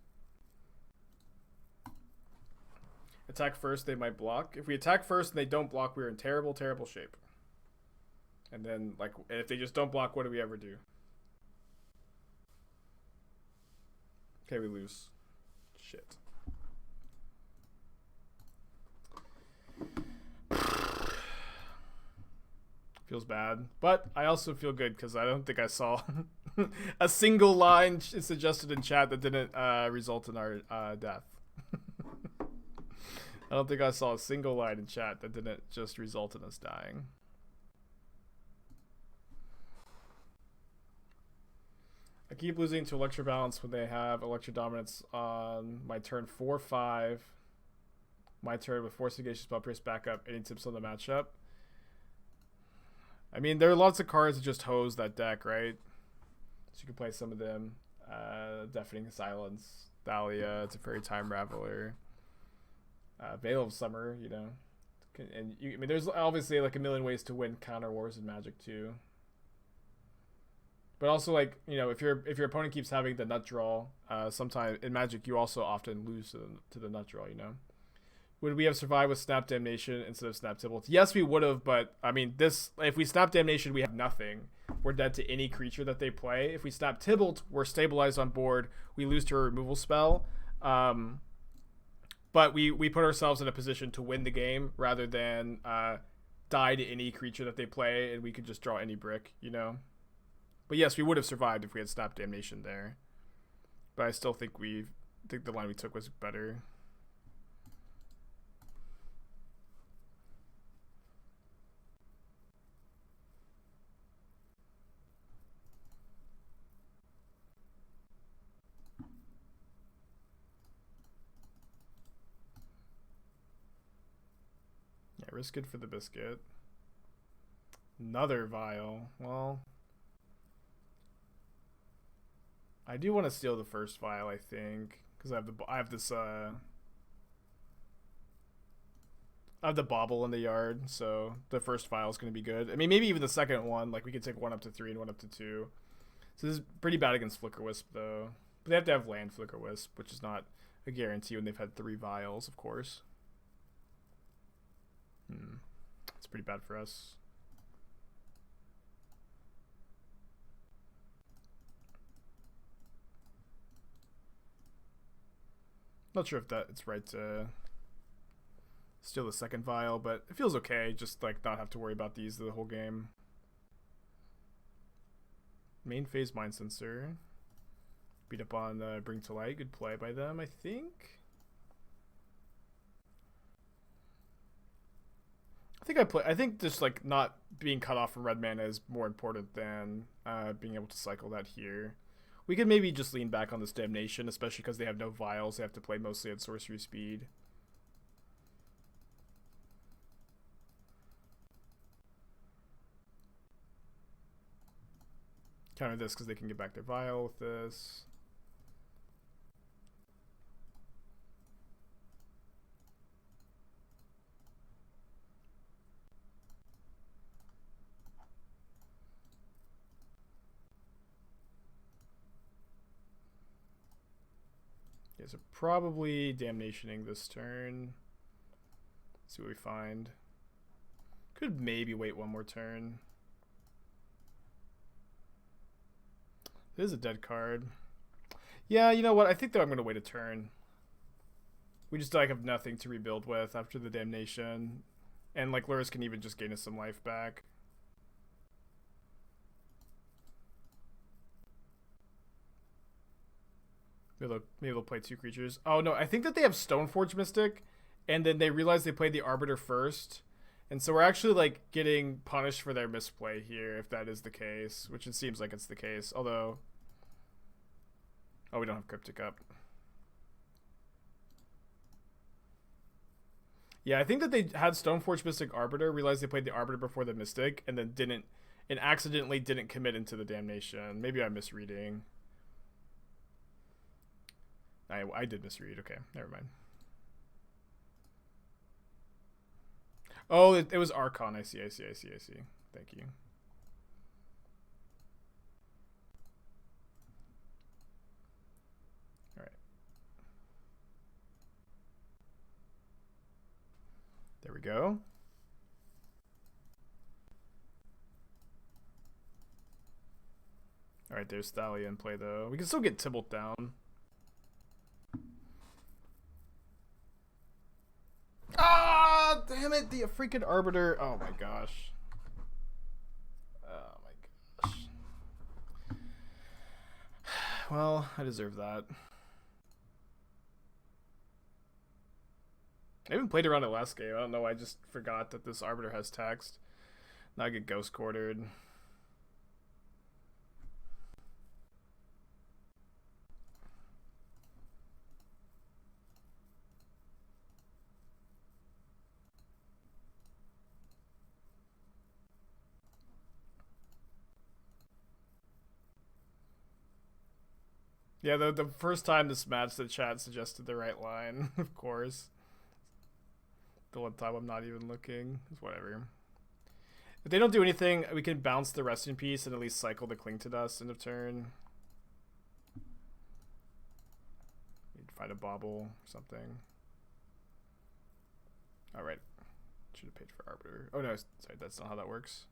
S1: Attack first, they might block. If we attack first and they don't block, we're in terrible, terrible shape. And then, like, if they just don't block, what do we ever do? Okay, we lose. Shit. Feels bad. But I also feel good because I don't think I saw a single line suggested in chat that didn't result in our death. I don't think I saw a single line in chat that didn't just result in us dying. I keep losing to Electro Balance when they have Electro Dominance on my turn 4-5. My turn with Force of Negation, Spellbreak backup. Any tips on the matchup? I mean, there are lots of cards that just hose that deck, right? So you can play some of them. Deafening Silence, Thalia, it's a Fairy Time Raveler. Veil of Summer, you know. And I mean, there's obviously like a million ways to win counter wars in Magic too. But also, like, you know, if your opponent keeps having the nut draw, sometimes in Magic you also often lose to the nut draw, you know. Would we have survived with Snap Damnation instead of Snap Tibalt? Yes, we would have, but I mean, if we Snap Damnation, we have nothing. We're dead to any creature that they play. If we Snap Tibalt, we're stabilized on board. We lose to a removal spell. But we put ourselves in a position to win the game rather than die to any creature that they play, and we could just draw any brick, you know. But yes, we would have survived if we had Snap Damnation there. But I still think the line we took was better. Yeah, risk it for the biscuit. Another vial. Well, I do want to steal the first vial, I think, because I have the Bauble in the yard, so the first vial is going to be good. I mean, maybe even the second one. Like, we could take 1 up to 3 and 1 up to 2. So this is pretty bad against Flicker Wisp, though. But they have to have land Flicker Wisp, which is not a guarantee when they've had 3 vials, of course. It's pretty bad for us. Not sure if it's right to steal the second vial, but it feels okay. Just like not have to worry about these the whole game. Main phase Mind Sensor. Beat up on Bring to Light. Good play by them, I think. I think just like not being cut off from red mana is more important than being able to cycle that here. We could maybe just lean back on this Damnation, especially because they have no vials. They have to play mostly at sorcery speed. Counter this because they can get back their vial with this. Okay, so probably Damnationing this turn. Let's see what we find. Could maybe wait one more turn. This is a dead card. Yeah, you know what? I think that I'm going to wait a turn. We just like have nothing to rebuild with after the Damnation. And like Lurrus can even just gain us some life back. Maybe they'll play 2 creatures. Oh no, I think that they have Stoneforge Mystic. And then they realize they played the Arbiter first. And so we're actually like getting punished for their misplay here, if that is the case, which it seems like it's the case. Although, oh, we don't have Cryptic up. Yeah, I think that they had Stoneforge Mystic Arbiter, realized they played the Arbiter before the Mystic, and then accidentally didn't commit into the Damnation. Maybe I'm misreading. I did misread. Okay, never mind. Oh, it was Archon. I see. Thank you. All right. There we go. All right, there's Thalia in play, though. We can still get Tibalt down. Ah, damn it, the freaking Arbiter. Oh my gosh. Oh my gosh. Well, I deserve that. I even played around it last game. I don't know, I just forgot that this Arbiter has text. Now I get Ghost Quartered. Yeah, the first time this match, the chat suggested the right line, of course. The one time I'm not even looking. It's whatever. If they don't do anything, we can bounce the Rest in Peace and at least cycle the Cling to Dust end of turn. Need to find a Bauble or something. Alright. Should have paid for Arbiter. Oh no, sorry, that's not how that works.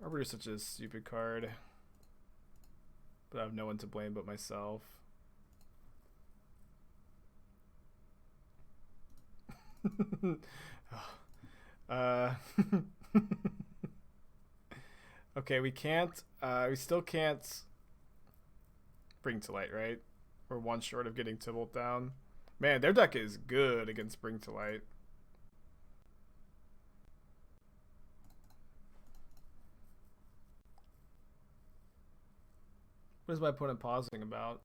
S1: Arbiter is such a stupid card. But I have no one to blame but myself. Okay, we can't. We still can't Bring to Light, right? We're one short of getting Tibalt down. Man, their deck is good against Bring to Light. What is my opponent pausing about?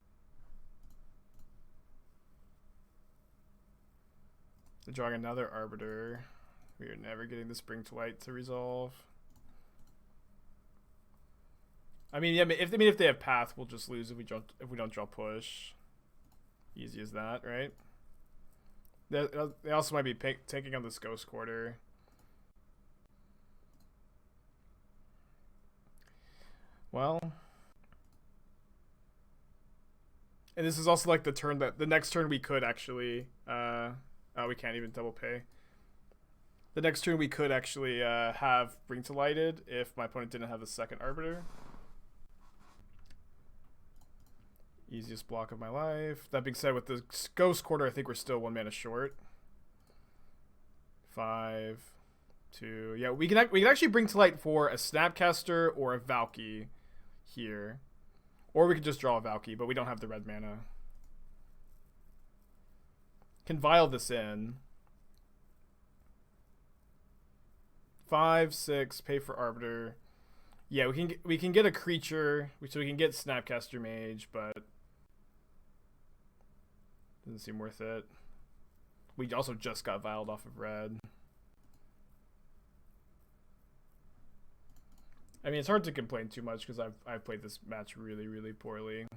S1: They're drawing another Arbiter. We are never getting this Bring to Light to resolve. I mean, yeah, if they have Path, we'll just lose if we don't draw Push. Easy as that, right? They also might be taking on this Ghost Quarter. Well. And this is also like the turn that the next turn we could actually we can't even double pay. The next turn we could actually have Bring to Lighted if my opponent didn't have the second Arbiter. Easiest block of my life. That being said, with the Ghost Quarter, I think we're still 1 mana short. 5. 2. Yeah, we can actually bring to light for a Snapcaster or a Valki here. Or we could just draw a Valki, but we don't have the red mana. Can vial this in. 5, 6, pay for Arbiter. Yeah, we can get a creature, so we can get Snapcaster Mage, but doesn't seem worth it. We also just got vialed off of red. I mean, it's hard to complain too much because I've played this match really, really poorly.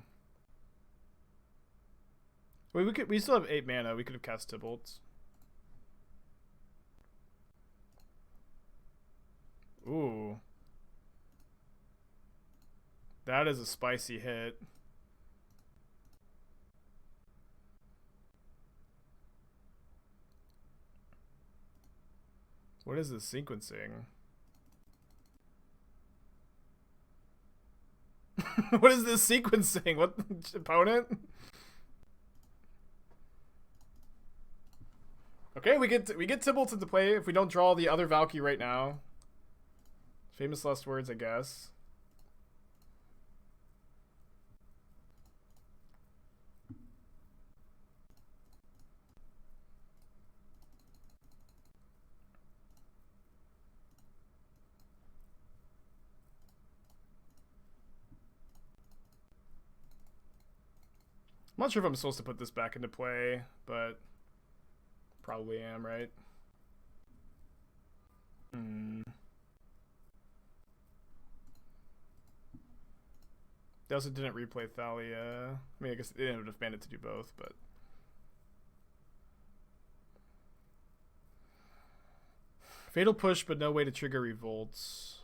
S1: Wait, we still have 8 mana. We could have cast Tibalt. Ooh. That is a spicy hit. What is this sequencing? What is this sequencing? What opponent? Okay, we get Tibalt into play if we don't draw the other Valki right now. Famous last words, I guess. I'm not sure if I'm supposed to put this back into play, but probably am, right? They also didn't replay Thalia. I mean, I guess they would have banded to do both, but Fatal Push, but no way to trigger Revolts.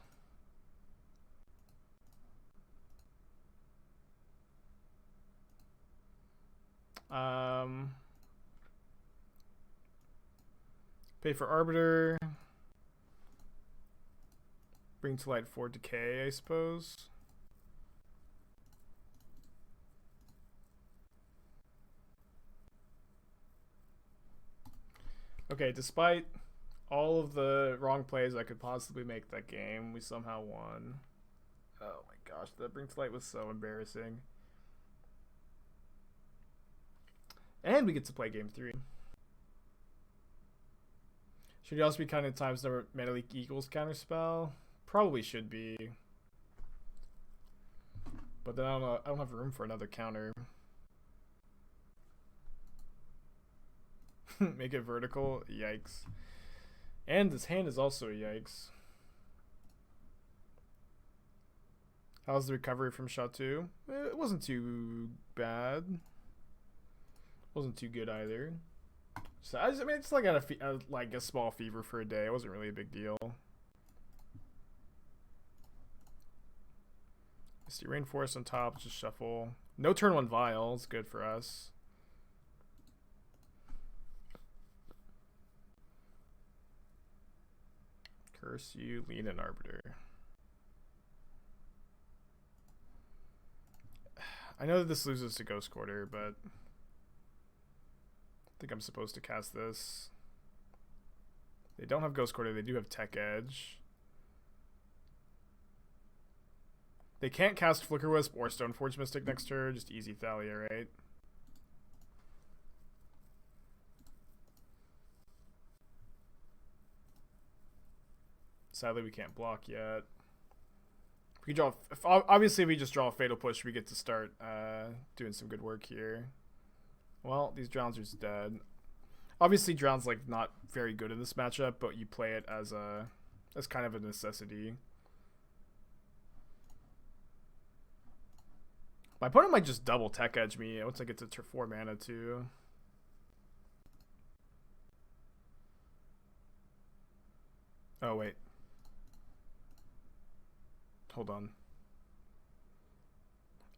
S1: Pay for Arbiter. Bring to light for Decay, I suppose. Okay, despite all of the wrong plays I could possibly make that game, we somehow won. Oh my gosh, that Bring to Light was so embarrassing. And we get to play game 3. Should it also be counted times number mana leak equals counterspell? Probably should be. But then I don't have room for another counter. Make it vertical? Yikes. And this hand is also a yikes. How's the recovery from shot 2? It wasn't too bad. Wasn't too good either. So I mean, it's like like a small fever for a day. It wasn't really a big deal. Misty Rainforest on top, just shuffle. No turn 1 vial, it's good for us. Curse you, lean an Arbiter. I know that this loses to Ghost Quarter, but I think I'm supposed to cast this. They don't have Ghost Quarter, they do have Tech Edge. They can't cast Flicker Wisp or Stoneforge Mystic next turn, just easy Thalia, right? Sadly, we can't block yet. We draw. Obviously, if we just draw a Fatal Push, we get to start doing some good work here. Well, these Drowns are dead. Obviously, Drown's like not very good in this matchup, but you play it as kind of a necessity. My opponent might just double Tech Edge me once I get to 4 mana too. Oh wait. Hold on.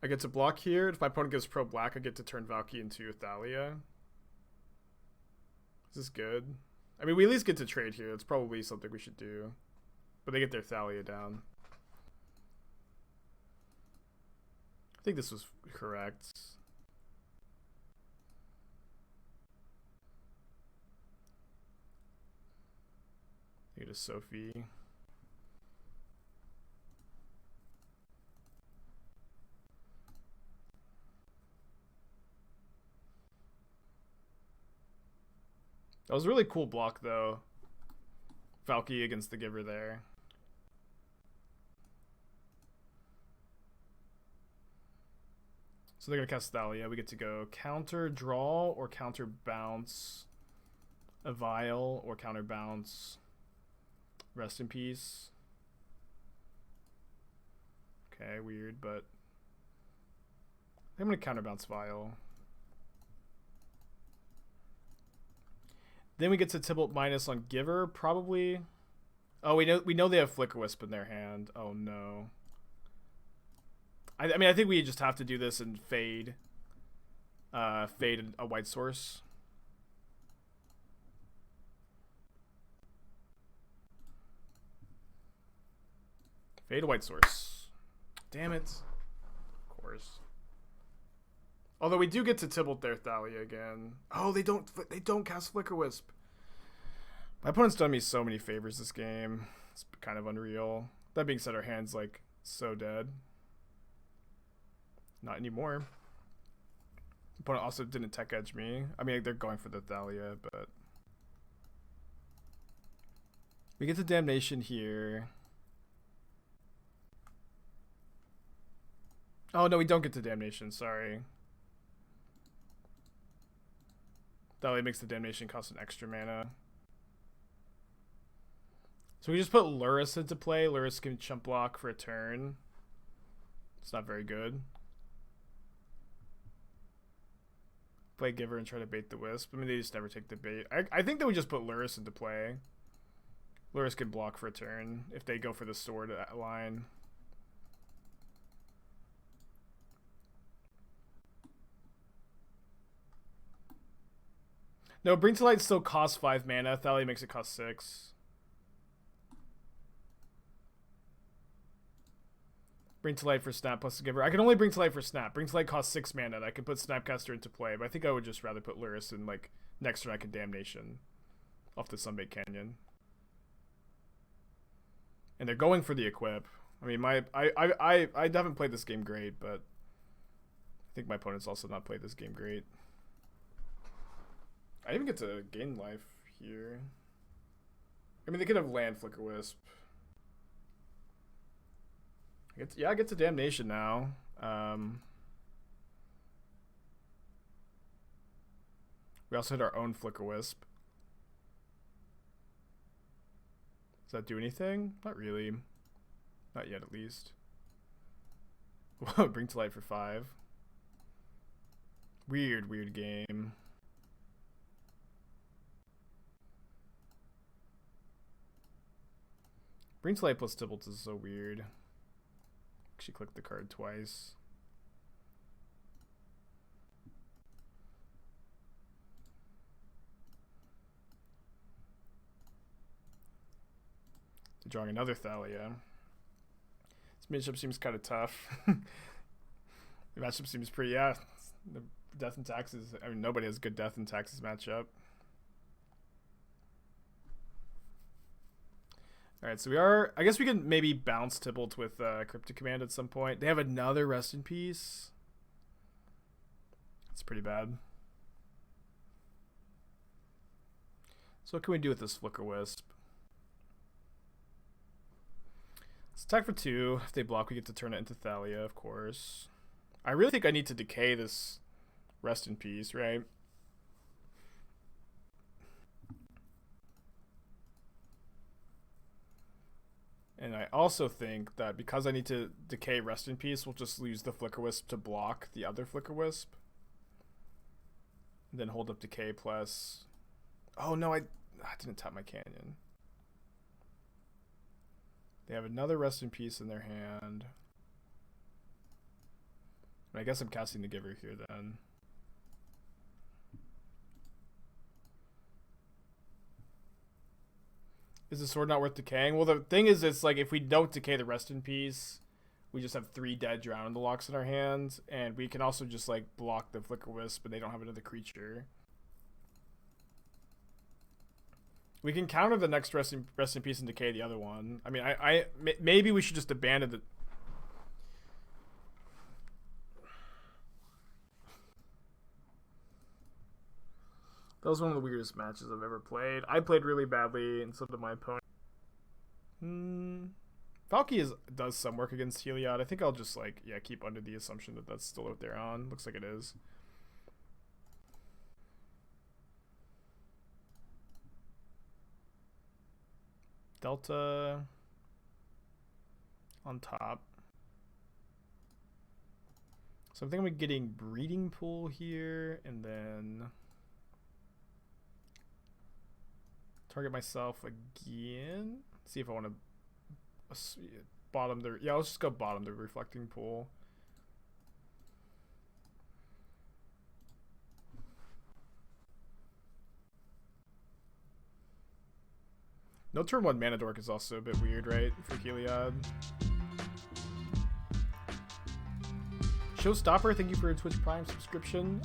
S1: I get to block here. If my opponent goes pro black, I get to turn Valki into Thalia. Is this good? I mean, we at least get to trade here. It's probably something we should do. But they get their Thalia down. I think this was correct. I Get a Sophie. That was a really cool block, though. Valki against the Giver there. So they're going to cast Thalia. We get to go counter draw or counter bounce a Vial or counter bounce Rest in Peace. Okay, weird, but I'm going to counter bounce Vial. Then we get to Tibalt minus on Giver, probably. Oh, we know they have Flicker Wisp in their hand. Oh no. I mean, I think we just have to do this and fade. Fade a white source. Fade a white source. Damn it. Of course. Although we do get to Tibalt their Thalia again. Oh, they don't cast Flicker Wisp. My opponent's done me so many favors this game. It's kind of unreal. That being said, our hand's like so dead. Not anymore. Opponent also didn't tech edge me. I mean, they're going for the Thalia, but we get to Damnation here. Oh no, we don't get to Damnation. Sorry. Thalia makes the Damnation cost an extra mana. So we just put Lurrus into play. Lurrus can chump block for a turn. It's not very good. Play Giver and try to bait the Wisp. I mean, they just never take the bait. I think that we just put Lurrus into play. Lurrus can block for a turn if they go for the sword line. No, Bring to Light still costs 5 mana. Thalia makes it cost 6. Bring to Light for Snap plus the Giver. I can only Bring to Light for Snap. Bring to Light costs 6 mana. And I can put Snapcaster into play, but I think I would just rather put Lurrus in, like, next turn I can Damnation off the Sunbait Canyon. And they're going for the equip. I mean, I haven't played this game great, but I think my opponent's also not played this game great. I even get to gain life here. I mean, they could have land Flicker Wisp. I get to Damnation now. We also hit our own Flicker Wisp. Does that do anything? Not really. Not yet, at least. Bring to Light for 5. Weird game. Bring to Light plus Tibalt is so weird. Actually click the card twice. Drawing another Thalia. This matchup seems kind of tough. The matchup seems pretty, yeah. The Death and Taxes, I mean, nobody has good Death and Taxes matchup. Alright, so we are, I guess we can maybe bounce Tibalt with Cryptic Command at some point. They have another Rest in Peace. That's pretty bad. So what can we do with this Flicker Wisp? Let's attack for 2. If they block, we get to turn it into Thalia, of course. I really think I need to decay this Rest in Peace, right? And I also think that because I need to decay Rest in Peace, we'll just use the Flicker Wisp to block the other Flicker Wisp. And then hold up Decay plus... Oh no, I didn't tap my Canyon. They have another Rest in Peace in their hand. And I guess I'm casting the Giver here then. Is the sword not worth decaying? Well, the thing is, it's like if we don't decay the Rest in Peace, we just have 3 dead Drowned Locks in our hands, and we can also just like block the Flicker Wisp, but they don't have another creature. We can counter the next rest in peace and decay the other one. I mean, maybe we should just abandon the. That was one of the weirdest matches I've ever played. I played really badly, and so did my opponent. Valki does some work against Heliod. I think I'll just keep under the assumption that that's still what they're on. Looks like it is. Delta on top. So I think I'm getting Breeding Pool here, and then target myself again. See if I want to bottom the. Yeah, let's just go bottom the Reflecting Pool. No turn 1 mana dork is also a bit weird, right? For Heliod. Showstopper, thank you for a Twitch Prime subscription.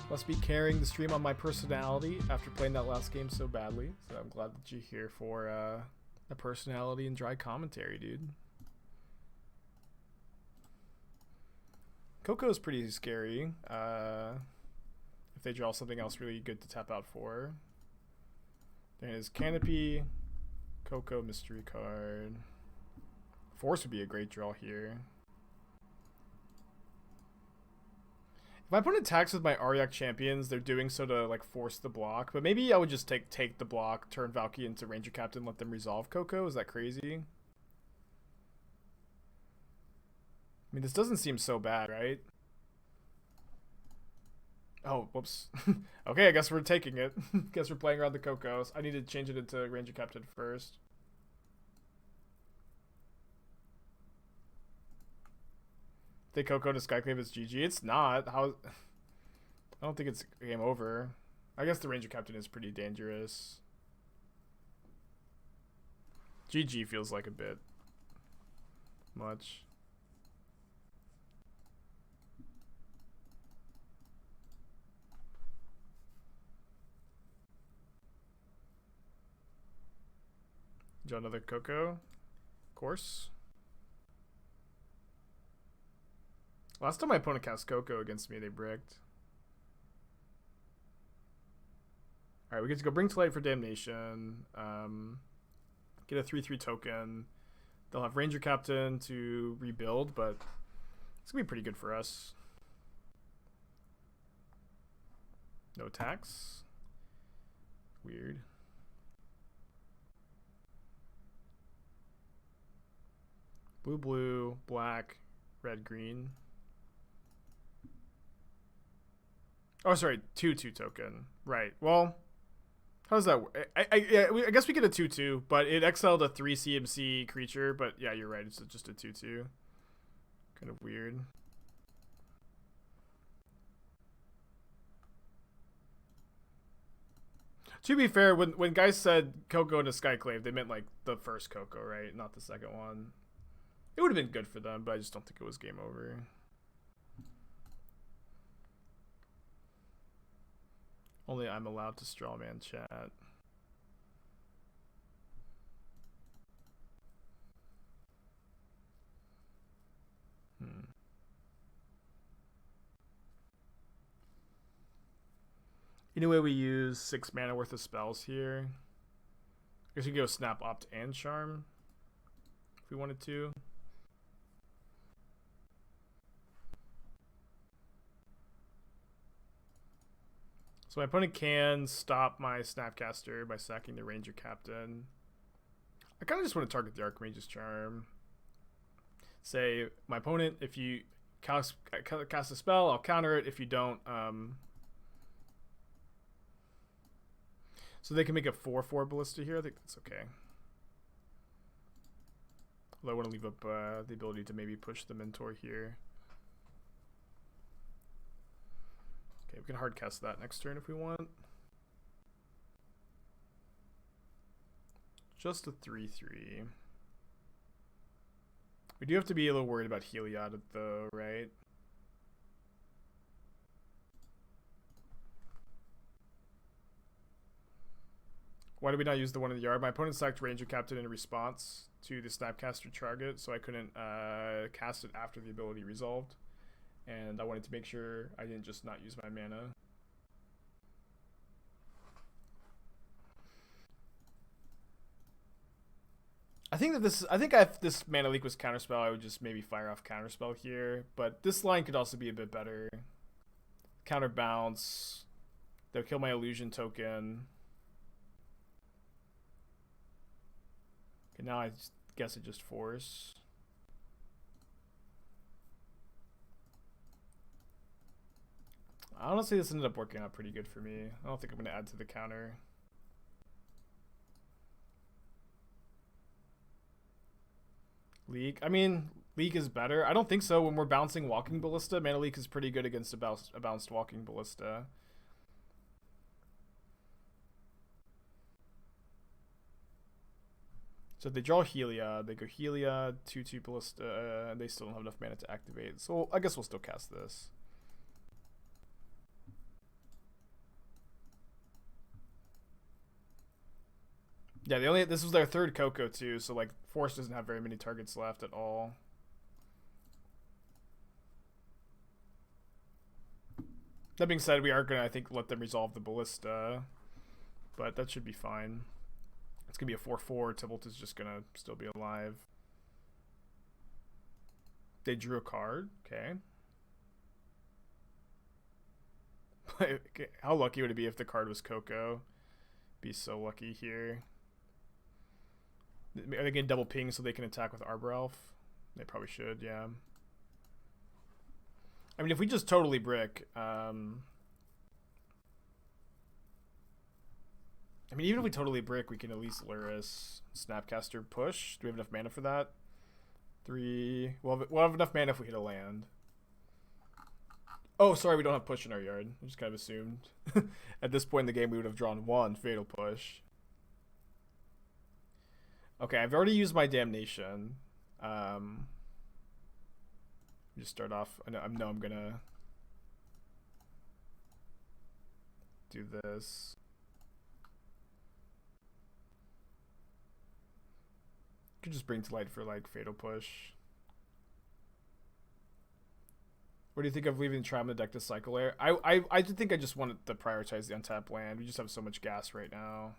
S1: Must be carrying the stream on my personality after playing that last game so badly. So I'm glad that you're here for a personality and dry commentary, dude. Coco's pretty scary. If they draw something else really good to tap out for. There's Canopy, Coco, mystery card. Force would be a great draw here. If my opponent attacks with my Ariak champions, they're doing so to force the block. But maybe I would just take the block, turn Valki into Ranger Captain, let them resolve Coco. Is that crazy? I mean, this doesn't seem so bad, right? Oh, whoops. Okay, I guess we're taking it. Guess we're playing around the Cocos. I need to change it into Ranger Captain first. Take Coco to Skyclave as GG. It's not. How? I don't think it's game over. I guess the Ranger Captain is pretty dangerous. GG feels like a bit much. Draw another Coco. Of course. Last time my opponent cast Coco against me, they bricked. Alright, we get to go bring to light for Damnation. Get a 3/3 token. They'll have Ranger Captain to rebuild, but it's going to be pretty good for us. No attacks. Weird. Blue, blue, black, red, green. Oh, sorry, 2/2 token. Right. Well, how does that work? I guess we get a 2/2, but it exiled a 3 CMC creature. But yeah, you're right. It's just a 2/2. Kind of weird. To be fair, when guys said Coco into Skyclave, they meant the first Coco, right? Not the second one. It would have been good for them, but I just don't think it was game over. Only I'm allowed to strawman chat. Anyway, we use 6 mana worth of spells here. I guess we can go Snap, Opt, and Charm if we wanted to. So my opponent can stop my Snapcaster by sacking the Ranger Captain. I kind of just want to target the Archmage's Charm. Say, my opponent, if you cast a spell, I'll counter it. If you don't, so they can make a 4/4 Ballista here. I think that's okay. Although I want to leave up the ability to maybe push the Mentor here. Okay, we can hardcast that next turn if we want. Just a 3/3. We do have to be a little worried about Heliod though, right? Why did we not use the one in the yard? My opponent sacked Ranger Captain in response to the Snapcaster target, so I couldn't cast it after the ability resolved. And I wanted to make sure I didn't just not use my mana. I think if this mana leak was counterspell, I would just maybe fire off counterspell here. But this line could also be a bit better. Counterbounce. They'll kill my illusion token. Okay, now I guess it just force. Honestly, this ended up working out pretty good for me. I don't think I'm going to add to the counter. Leak. I mean, Leak is better. I don't think so. When we're bouncing Walking Ballista, Mana Leak is pretty good against a bounced Walking Ballista. So they draw Helia. They go Helia, 2/2 Ballista, and they still don't have enough mana to activate. So I guess we'll still cast this. Yeah, this was their third Coco too, so like Force doesn't have very many targets left at all. That being said, we are gonna, I think, let them resolve the Ballista, but that should be fine. It's gonna be a 4/4. Tibalt is just gonna still be alive. They drew a card. Okay. How lucky would it be if the card was Coco? Be so lucky here. Are they getting double ping so they can attack with Arbor Elf? They probably should, yeah. I mean, if we just totally brick, I mean, even if we totally brick, we can at least Lurrus, Snapcaster, push. Do we have enough mana for that? 3. We'll have enough mana if we hit a land. Oh, sorry, we don't have push in our yard. I just kind of assumed. At this point in the game, we would have drawn 1 Fatal Push. Okay, I've already used my Damnation. Just start off. I know I'm gonna do this. Could just bring to light for like Fatal Push. What do you think of leaving Triome in the deck to cycle air? I think I just wanted to prioritize the untapped land. We just have so much gas right now.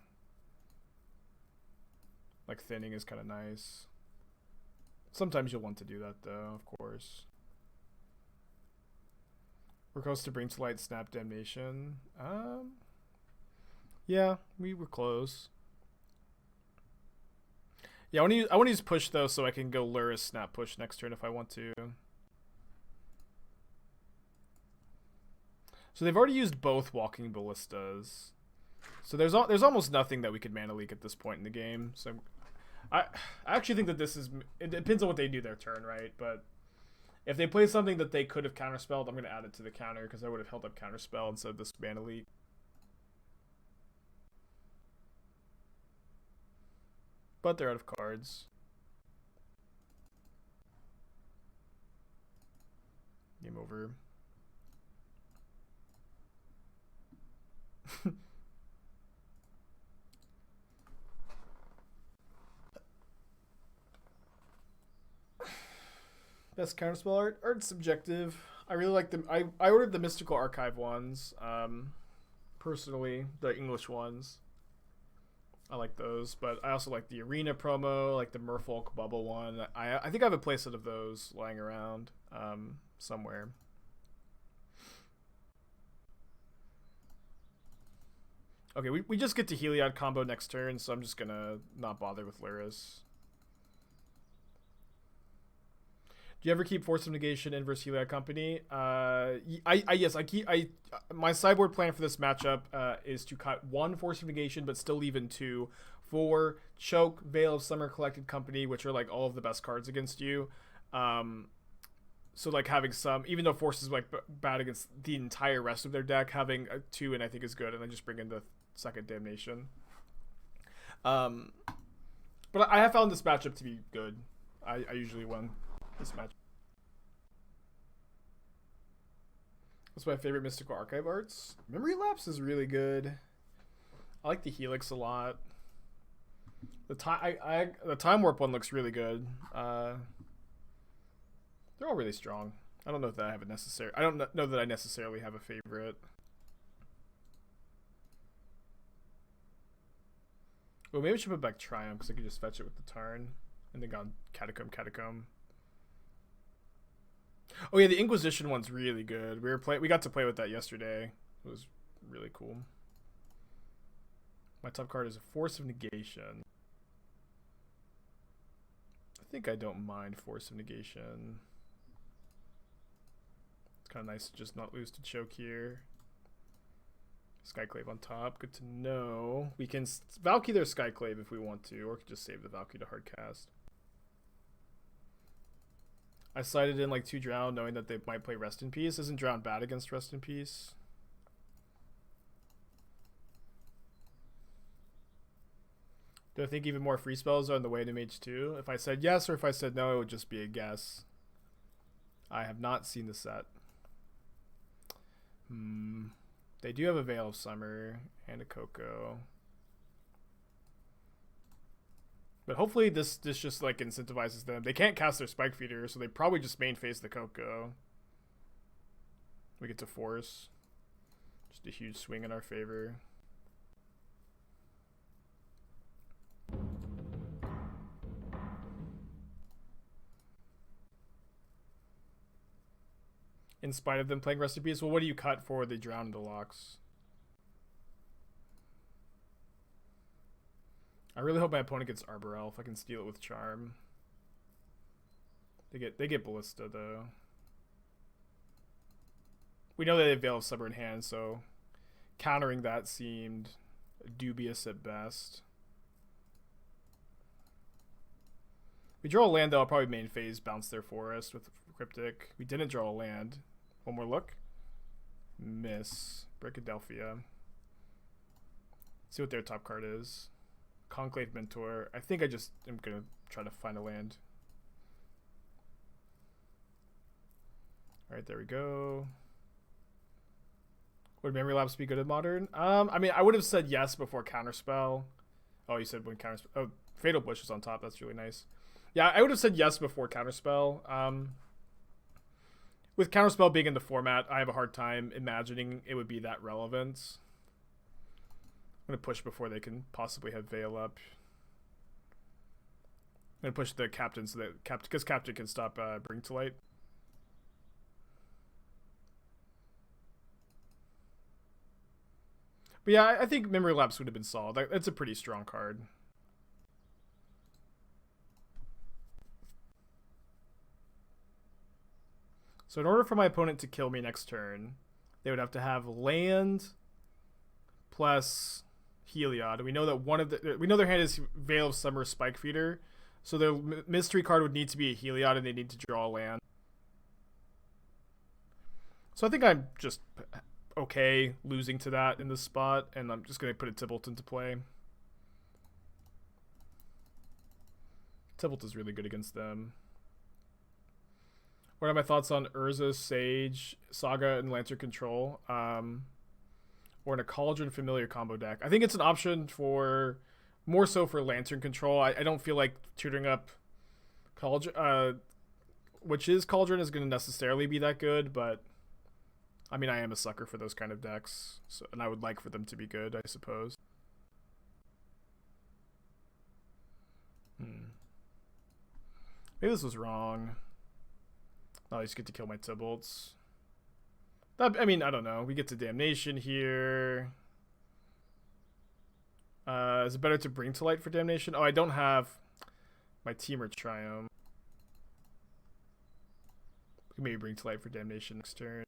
S1: Like thinning is kind of nice. Sometimes you'll want to do that though, of course. We're close to bring to light Snap Damnation. Yeah, we were close. Yeah, I want to use push though, so I can go Lurrus Snap Push next turn if I want to. So they've already used both Walking Ballistas. So there's almost nothing that we could mana leak at this point in the game. So I actually think that this is, it depends on what they do their turn, right? But if they play something that they could have counterspelled, I'm going to add it to the counter because I would have held up counterspell instead of this mana leak. But they're out of cards. Game over. Best counterspell art? Art's subjective. I really like them. I ordered the Mystical Archive ones. Personally, the English ones. I like those, but I also like the Arena promo, like the Merfolk Bubble one. I think I have a playset of those lying around somewhere. Okay, we just get to Heliod combo next turn, so I'm just gonna not bother with Lurrus. Do you ever keep Force of Negation inverse Heliod Company? Yes, I keep. My sideboard plan for this matchup is to cut 1 Force of Negation, but still leave in 2 for Choke, Veil of Summer Collected Company, which are like all of the best cards against you. So like having some, even though Force is like bad against the entire rest of their deck, having a 2 and I think is good, and then just bring in the second Damnation. But I have found this matchup to be good. I usually win this match. What's my favorite Mystical Archive arts? Memory Lapse is really good. I like the Helix a lot. The time warp one looks really good. They're all really strong. I don't know that I have a necessary. I don't know that I necessarily have a favorite. Well, maybe we should put back Triumph because I could just fetch it with the Tarn, and then go Catacomb. Oh yeah, the Inquisition one's really good. We got to play with that yesterday. It was really cool. My top card is a Force of Negation. I think I don't mind Force of Negation. It's kind of nice to just not lose to choke here. Skyclave on top, good to know. We can Valki their Skyclave if we want to, or could just save the Valki to hardcast. I sided in like 2 Drowned knowing that they might play Rest in Peace. Isn't Drowned bad against Rest in Peace? Do I think even more free spells are on the way to Mage 2? If I said yes or if I said no, it would just be a guess. I have not seen the set. They do have a Veil of Summer and a Coco. But hopefully this just like incentivizes them. They can't cast their Spike Feeder, so they probably just main phase the Coco. We get to force. Just a huge swing in our favor. In spite of them playing Rest in Peace, well, what do you cut for the Drowned into Lochs? I really hope my opponent gets Arbor Elf. I can steal it with Charm. They get Ballista though. We know that they have Veil of Summer in hand, so countering that seemed dubious at best. We draw a land though. I'll probably main phase bounce their forest with Cryptic. We didn't draw a land. One more look. Miss. Bricadelphia. See what their top card is. Conclave Mentor. I think I just am going to try to find a land. Alright, there we go. Would Memory Lapse be good in Modern? I mean, I would have said yes before Counterspell. Oh, you said when Counterspell... Oh, Fatal Bush is on top. That's really nice. Yeah, I would have said yes before Counterspell. With Counterspell being in the format, I have a hard time imagining it would be that relevant. I'm going to push before they can possibly have Veil up. I'm going to push the Captain so that because Captain can stop Bring to Light. But yeah, I think Memory Lapse would have been solid. That's a pretty strong card. So in order for my opponent to kill me next turn, they would have to have land plus Heliod. We know that we know their hand is Veil of Summer Spike Feeder, so their mystery card would need to be a Heliod, and they need to draw a land. So I think I'm just okay losing to that in this spot, and I'm just going to put a Tibalt into play. Tibalt is really good against them. What are my thoughts on Urza, Sage, Saga, and Lantern Control? Or in a Cauldron Familiar combo deck. I think it's an option for more so for Lantern Control. I don't feel like tutoring up Cauldron, Cauldron is going to necessarily be that good, but I mean, I am a sucker for those kind of decks, so, and I would like for them to be good, I suppose. Maybe this was wrong. Oh, I just get to kill my Tibalts. I mean, I don't know. We get to Damnation here. Is it better to Bring to Light for Damnation? Oh, I don't have my Temur Triome. We can maybe Bring to Light for Damnation next turn.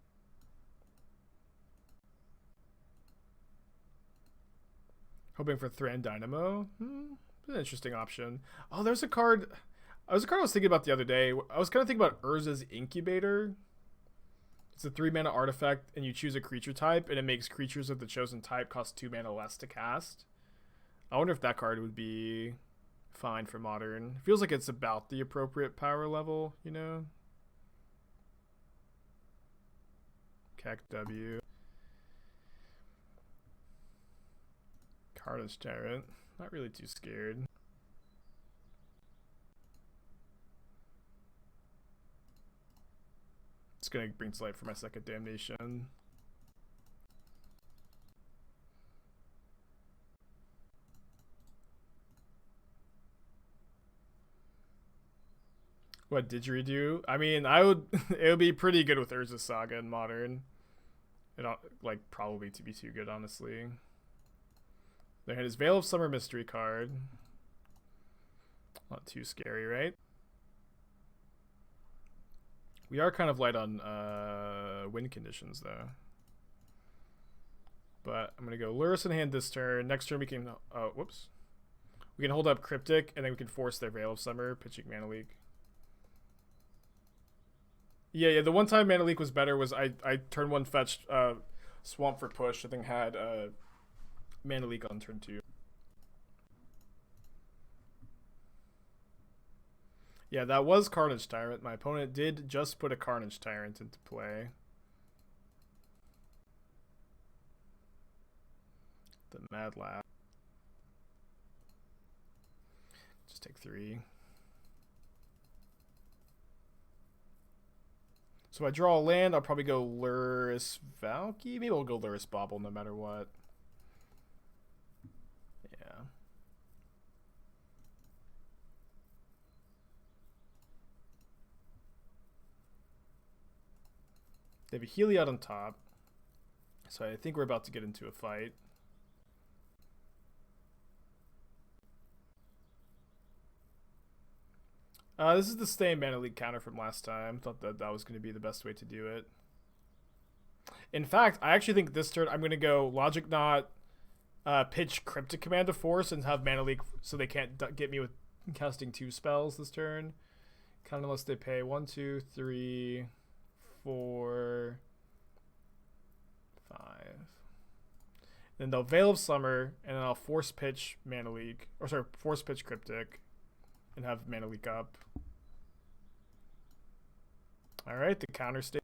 S1: Hoping for Thran Dynamo. An interesting option. Oh, there's a card... I was thinking about the other day. I was kind of thinking about Urza's Incubator. It's a 3-mana artifact, and you choose a creature type, and it makes creatures of the chosen type cost 2 mana less to cast. I wonder if that card would be fine for Modern. It feels like it's about the appropriate power level, you know? Cac W. Carnage Tyrant. Not really too scared. gonna bring to light for my second Damnation. What didgeridoo? I mean, I would. It would be pretty good with Urza Saga in Modern. It like probably to be too good, honestly. Their hand is Veil of Summer Mystery card. Not too scary, right? We are kind of light on win conditions, though. But I'm gonna go Lurrus in hand this turn. Next turn we can. Oh, whoops. We can hold up Cryptic, and then we can force their Veil of Summer, pitching Mana Leak. Yeah. The one time Mana Leak was better was I turn 1 fetched Swamp for push. I think had Mana Leak on turn 2. Yeah, that was Carnage Tyrant. My opponent did just put a Carnage Tyrant into play. The Mad Lab. Just take 3. So if I draw a land, I'll probably go Lurrus Valki. Maybe I'll go Lurrus Bauble no matter what. Yeah. They have a Heliod on top. So I think we're about to get into a fight. This is the same Mana Leak counter from last time. Thought that was going to be the best way to do it. In fact, I actually think this turn I'm going to go Logic Knot, pitch Cryptic Command to Force, and have Mana Leak so they can't get me with casting 2 spells this turn. Kind of unless they pay 1, 2, 3, 4, 5. Then they'll Veil of Summer, and then I'll Force Pitch Mana Leak, or sorry, Force Pitch Cryptic, and have Mana Leak up. Alright, the counter state.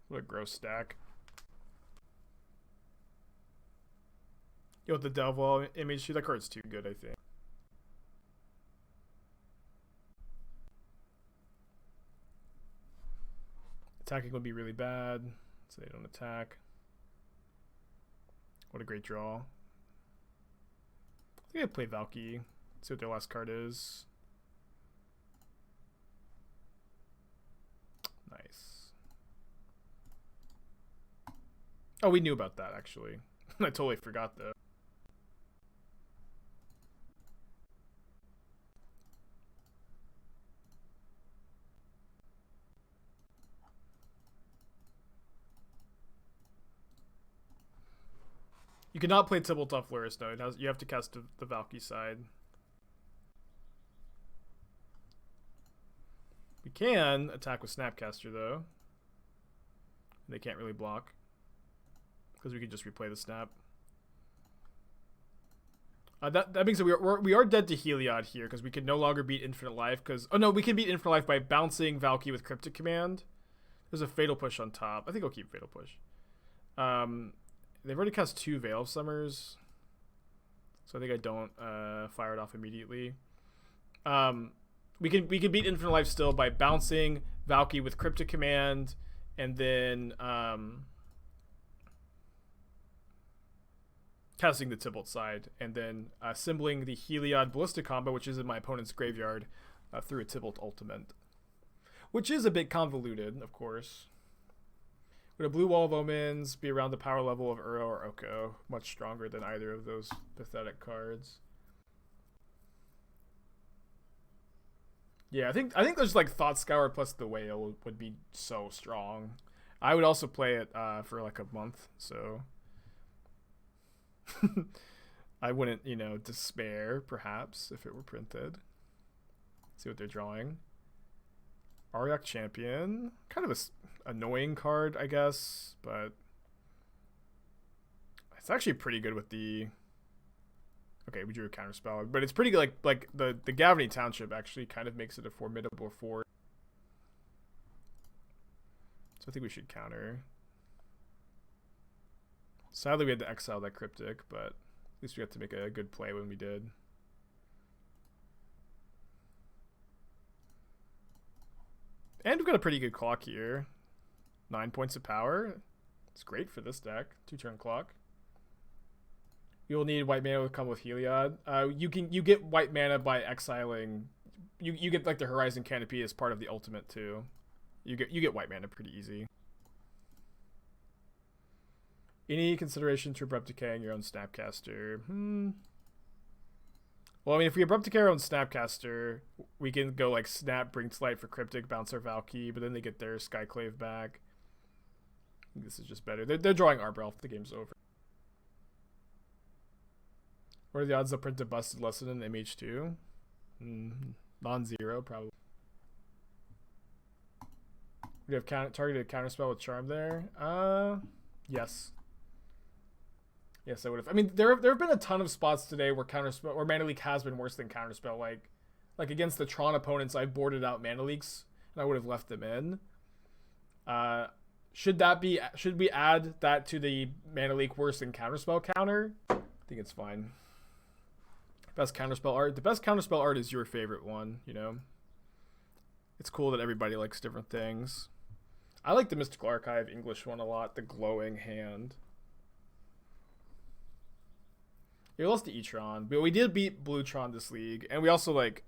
S1: What a gross stack. Yo, the Delval image, that card's too good, I think. Attacking would be really bad, so they don't attack. What a great draw. I think I'd play Valki. See what their last card is. Nice. Oh, we knew about that, actually. I totally forgot, though. You cannot play Tibalt off Lurrus, no. You have to cast the Valki side. We can attack with Snapcaster, though. And they can't really block. Because we could just replay the Snap. That means that we are dead to Heliod here, because we can no longer beat Infinite Life. Oh no, we can beat Infinite Life by bouncing Valki with Cryptic Command. There's a Fatal Push on top. I think I'll keep Fatal Push. They've already cast 2 Veil of Summers. So I think I don't fire it off immediately. We can beat Infinite Life still by bouncing Valki with Cryptic Command, and then casting the Tibalt side, and then assembling the Heliod Ballistic combo, which is in my opponent's graveyard, through a Tibalt Ultimate. Which is a bit convoluted, of course. Would a blue Wall of Omens be around the power level of Uro or Oko? Much stronger than either of those pathetic cards. Yeah, I think there's like Thought Scour plus the Whale would be so strong. I would also play it for like a month, so I wouldn't, despair perhaps if it were printed. See what they're drawing. Ariok Champion, kind of a annoying card, I guess, but it's actually pretty good with the. Okay, we drew a counterspell, but it's pretty good. Like the Gavany Township actually kind of makes it a formidable force. So I think we should counter. Sadly, we had to exile that Cryptic, but at least we got to make a good play when we did. And we've got a pretty good clock here. 9 points of power. It's great for this deck. 2-turn clock. You'll need white mana to come with Heliod. You get white mana by exiling. You get like the Horizon Canopy as part of the ultimate too. You get white mana pretty easy. Any consideration to abrupt decaying your own Snapcaster? Well, I mean, if we abrupt decay our own Snapcaster, we can go like snap, bring to light for Cryptic, bounce our Valki, but then they get their Skyclave back. I think this is just better. They're drawing Arbelf. The game's over. What are the odds they'll print a busted lesson in MH2? Non-zero, probably. We have targeted counterspell with Charm there. Yes. Yes, I would have. I mean, there have been a ton of spots today where counterspell or Mana Leak has been worse than counterspell. Like against the Tron opponents, I boarded out Mana Leaks and I would have left them in. Should we add that to the Mana Leak worse than counterspell counter? I think it's fine. Best counterspell art. The best counterspell art is your favorite one, you know? It's cool that everybody likes different things. I like the Mystical Archive English one a lot, the glowing hand. We lost to E-Tron, but we did beat Blue-Tron this league, and we also like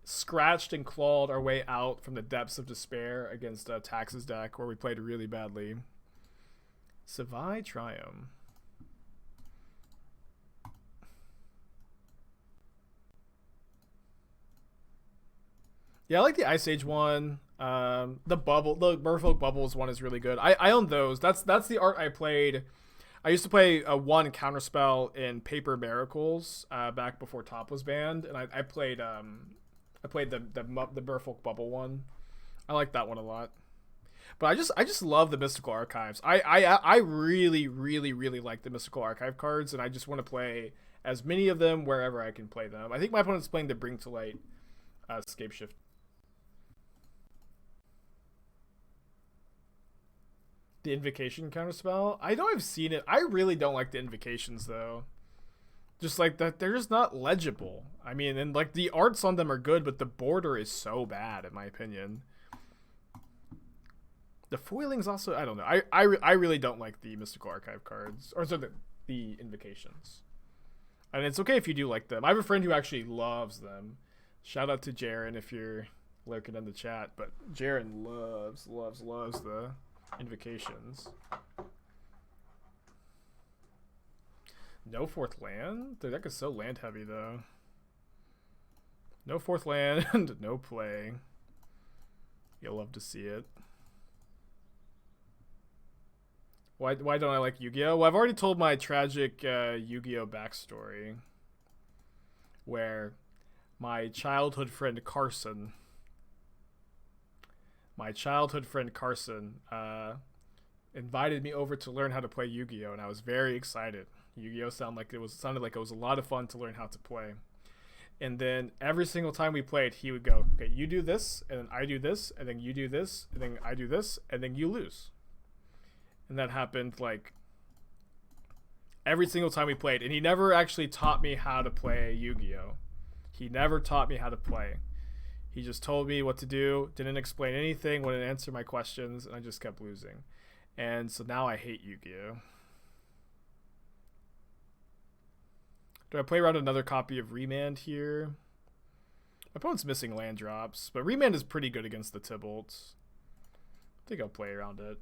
S1: scratched and clawed our way out from the depths of despair against Tax's deck, where we played really badly. Zagoth Triome. Yeah, I like the Ice Age one. The Merfolk Bubbles one is really good. I own those. That's the art I played. I used to play one counterspell in Paper Miracles back before Top was banned, and I played the Merfolk Bubble one. I like that one a lot. But I just love the Mystical Archives. I really like the Mystical Archive cards, and I just want to play as many of them wherever I can play them. I think my opponent's playing the Bring to Light Scape Shift. The Invocation counterspell? I know I've seen it. I really don't like the Invocations though. Just like that, they're just not legible. I mean, and like the arts on them are good, but the border is so bad in my opinion. The foiling's also, I don't know. I really don't like the Mystical Archive cards, or sorry, the Invocations. And it's okay if you do like them. I have a friend who actually loves them. Shout out to Jaren if you're lurking in the chat, but Jaren loves the Invocations. No fourth land? The deck is so land heavy though. No fourth land, no play. You'll love to see it. Why don't I like Yu-Gi-Oh? Well, I've already told my tragic Yu-Gi-Oh backstory, where my childhood friend Carson invited me over to learn how to play Yu-Gi-Oh, and I was very excited. Yu-Gi-Oh sounded like it was a lot of fun to learn how to play. And then every single time we played, he would go, "Okay, you do this, and then I do this, and then you do this, and then I do this, and then you lose." And that happened like every single time we played. And he never actually taught me how to play Yu-Gi-Oh. He never taught me how to play. He just told me what to do, didn't explain anything, wouldn't answer my questions, and I just kept losing. And so now I hate Yu-Gi-Oh. Do I play around another copy of Remand here? My opponent's missing land drops, but Remand is pretty good against the Tibalt. I think I'll play around it.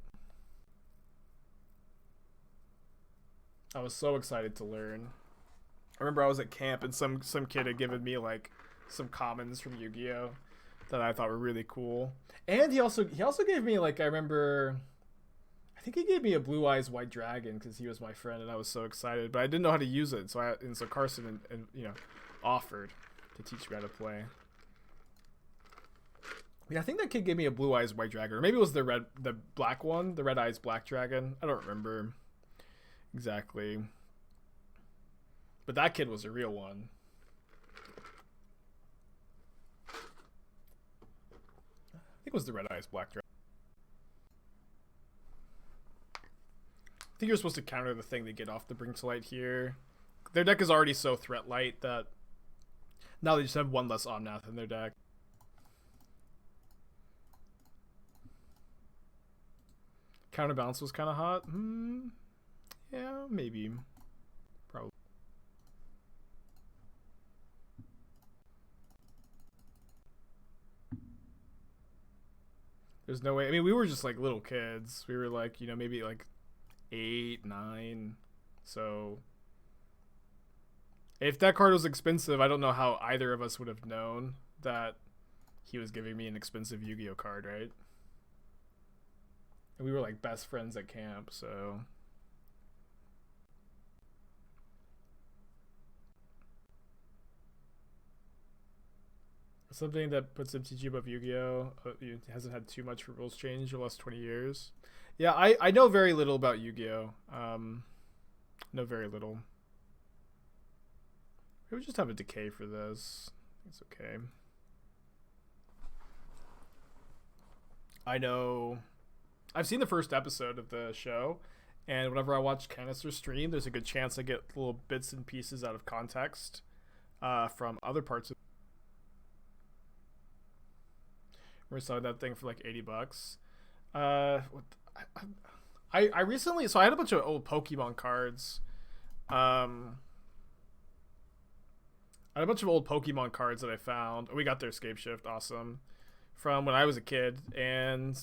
S1: I was so excited to learn. I remember I was at camp and some kid had given me like some commons from Yu-Gi-Oh that I thought were really cool. And he also gave me like, I think he gave me a Blue Eyes White Dragon because he was my friend and I was so excited, but I didn't know how to use it. So Carson and offered to teach me how to play. Yeah, I think that kid gave me a Blue Eyes White Dragon, or maybe it was the black one, the Red Eyes Black Dragon. I don't remember exactly, but that kid was a real one. I think it was the Red Eyes Black Dragon. I think you're supposed to counter the thing they get off the Bring to Light here. Their deck is already so threat light that Now they just have one less Omnath in their deck. Counterbalance was kind of hot. Yeah, maybe. Probably. There's no way. I mean, we were just like little kids. We were like, you know, maybe like 8, 9. So if that card was expensive, I don't know how either of us would have known that he was giving me an expensive Yu-Gi-Oh card, right? And we were like best friends at camp, so. Something that puts MTG above Yu-Gi-Oh! It hasn't had too much rules change in the last 20 years. Yeah, I know very little about Yu-Gi-Oh! Know very little. We would just have a Decay for this. It's okay. I know. I've seen the first episode of the show, and whenever I watch Canister stream, there's a good chance I get little bits and pieces out of context from other parts of. We're selling that thing for like $80. I recently, so I had a bunch of old Pokemon cards. I had a bunch of old Pokemon cards that I found. We got their Escape Shift, awesome, from when I was a kid, and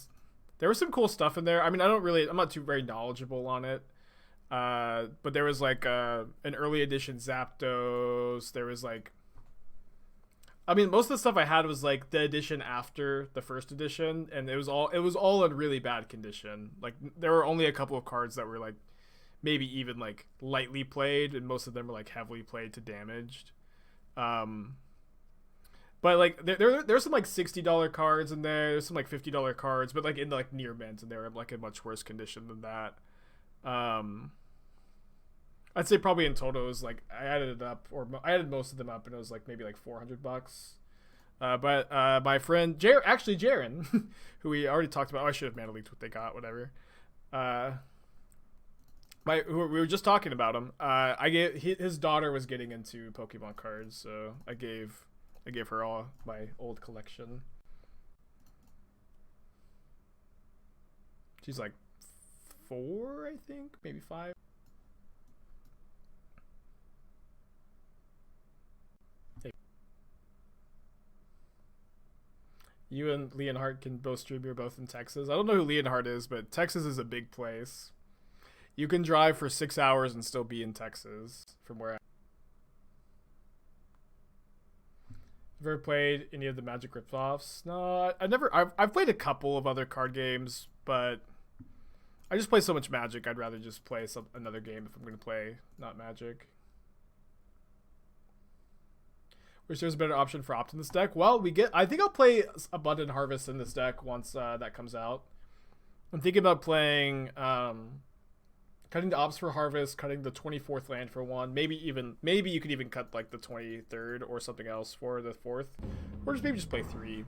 S1: there was some cool stuff in there. I mean, I'm not too very knowledgeable on it, but there was like an early edition Zapdos. There was like, I mean, most of the stuff I had was like the edition after the first edition, and it was all in really bad condition. Like there were only a couple of cards that were like maybe even like lightly played, and most of them were like heavily played to damaged. But like there's some like $60 cards in there. There's some like $50 cards, but like in like near mint, and they're like in much worse condition than that. I'd say probably in total it was like I added most of them up, and it was like maybe like $400. But my friend Jaren, who we already talked about. Oh, I should have mana leaked what they got. Whatever. We were just talking about him. His daughter was getting into Pokemon cards, so I gave her all my old collection. She's like 4, I think, maybe 5. You and Leonhardt can both stream. You're both in Texas. I don't know who Leonhardt is, but Texas is a big place. You can drive for 6 hours and still be in Texas from where I've ever played any of the Magic ripoffs. No, I never. I've played a couple of other card games, but I just play so much Magic. I'd rather just play another game if I'm going to play not Magic. Which there's a better option for Opt in this deck? Well, I think I'll play Abundant Harvest in this deck once that comes out. I'm thinking about playing cutting the Ops for Harvest, cutting the 24th land for 1. Maybe you could even cut like the 23rd or something else for the 4th, or just maybe just play 3.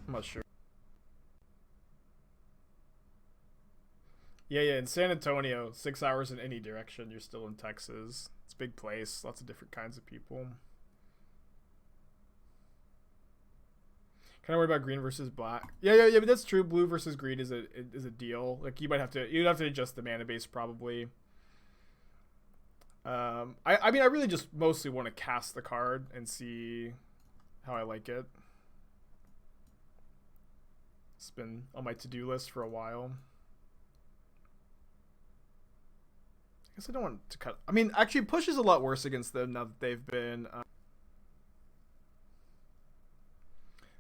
S1: I'm not sure. Yeah. In San Antonio, 6 hours in any direction, you're still in Texas. It's a big place, lots of different kinds of people. Kind of worry about green versus black. Yeah, but that's true. Blue versus green is a deal. Like you'd have to adjust the mana base probably. I mean, I really just mostly want to cast the card and see how I like it. It's been on my to-do list for a while. I guess I don't want to cut. I mean, actually, Push is a lot worse against them now that they've been.